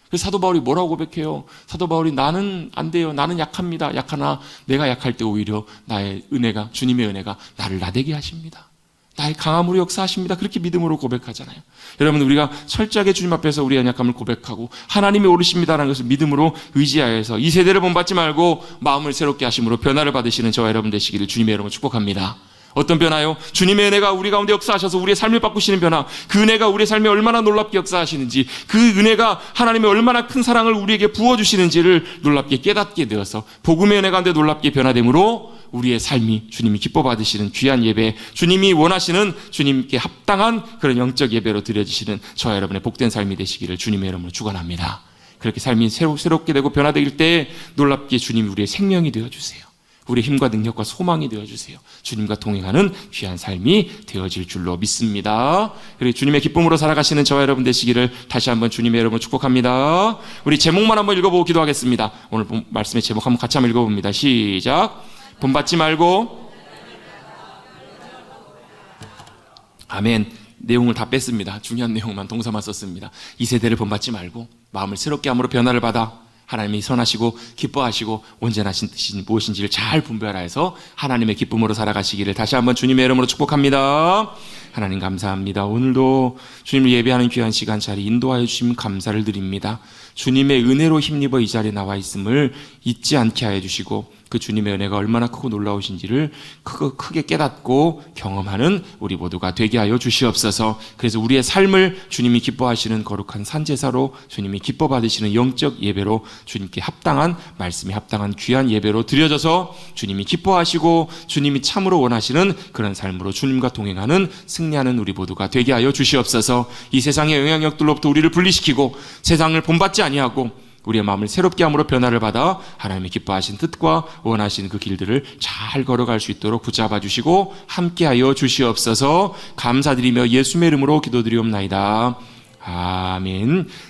그래서 사도 바울이 뭐라고 고백해요? 사도 바울이 나는 안 돼요. 나는 약합니다. 약하나 내가 약할 때 오히려 나의 은혜가, 주님의 은혜가 나를 나대게 하십니다. 나의 강함으로 역사하십니다. 그렇게 믿음으로 고백하잖아요. 여러분, 우리가 철저하게 주님 앞에서 우리의 연약함을 고백하고 하나님이 오르십니다라는 것을 믿음으로 의지하여서 이 세대를 본받지 말고 마음을 새롭게 하심으로 변화를 받으시는 저와 여러분 되시기를 주님의 이름으로 축복합니다. 어떤 변화요? 주님의 은혜가 우리 가운데 역사하셔서 우리의 삶을 바꾸시는 변화, 그 은혜가 우리의 삶에 얼마나 놀랍게 역사하시는지, 그 은혜가 하나님의 얼마나 큰 사랑을 우리에게 부어주시는지를 놀랍게 깨닫게 되어서 복음의 은혜 가운데 놀랍게 변화됨으로 우리의 삶이 주님이 기뻐 받으시는 귀한 예배, 주님이 원하시는 주님께 합당한 그런 영적 예배로 드려지시는 저와 여러분의 복된 삶이 되시기를 주님의 이름으로 축원합니다. 그렇게 삶이 새롭게 되고 변화될 때 놀랍게 주님이 우리의 생명이 되어주세요. 우리의 힘과 능력과 소망이 되어주세요. 주님과 동행하는 귀한 삶이 되어질 줄로 믿습니다. 그리고 주님의 기쁨으로 살아가시는 저와 여러분 되시기를 다시 한번 주님의 여러분 축복합니다. 우리 제목만 한번 읽어보고 기도하겠습니다. 오늘 말씀의 제목 한번 같이 한번 읽어봅니다. 시작. 본받지 말고. 아멘. 내용을 다 뺐습니다. 중요한 내용만, 동사만 썼습니다. 이 세대를 본받지 말고 마음을 새롭게 함으로 변화를 받아 하나님이 선하시고 기뻐하시고 온전하신 뜻이 무엇인지를 잘 분별하여서 하나님의 기쁨으로 살아가시기를 다시 한번 주님의 이름으로 축복합니다. 하나님 감사합니다. 오늘도 주님을 예배하는 귀한 시간 자리 인도하여 주시면 감사를 드립니다. 주님의 은혜로 힘입어 이 자리에 나와 있음을 잊지 않게 하여 주시고 그 주님의 은혜가 얼마나 크고 놀라우신지를 크게 깨닫고 경험하는 우리 모두가 되게 하여 주시옵소서. 그래서 우리의 삶을 주님이 기뻐하시는 거룩한 산제사로, 주님이 기뻐 받으시는 영적 예배로, 주님께 합당한 말씀이 합당한 귀한 예배로 드려져서 주님이 기뻐하시고 주님이 참으로 원하시는 그런 삶으로 주님과 동행하는 승리하는 우리 모두가 되게 하여 주시옵소서. 이 세상의 영향력들로부터 우리를 분리시키고 세상을 본받지 아니하고 우리의 마음을 새롭게 함으로 변화를 받아 하나님이 기뻐하신 뜻과 원하시는 그 길들을 잘 걸어갈 수 있도록 붙잡아 주시고 함께하여 주시옵소서. 감사드리며 예수의 이름으로 기도드리옵나이다. 아멘.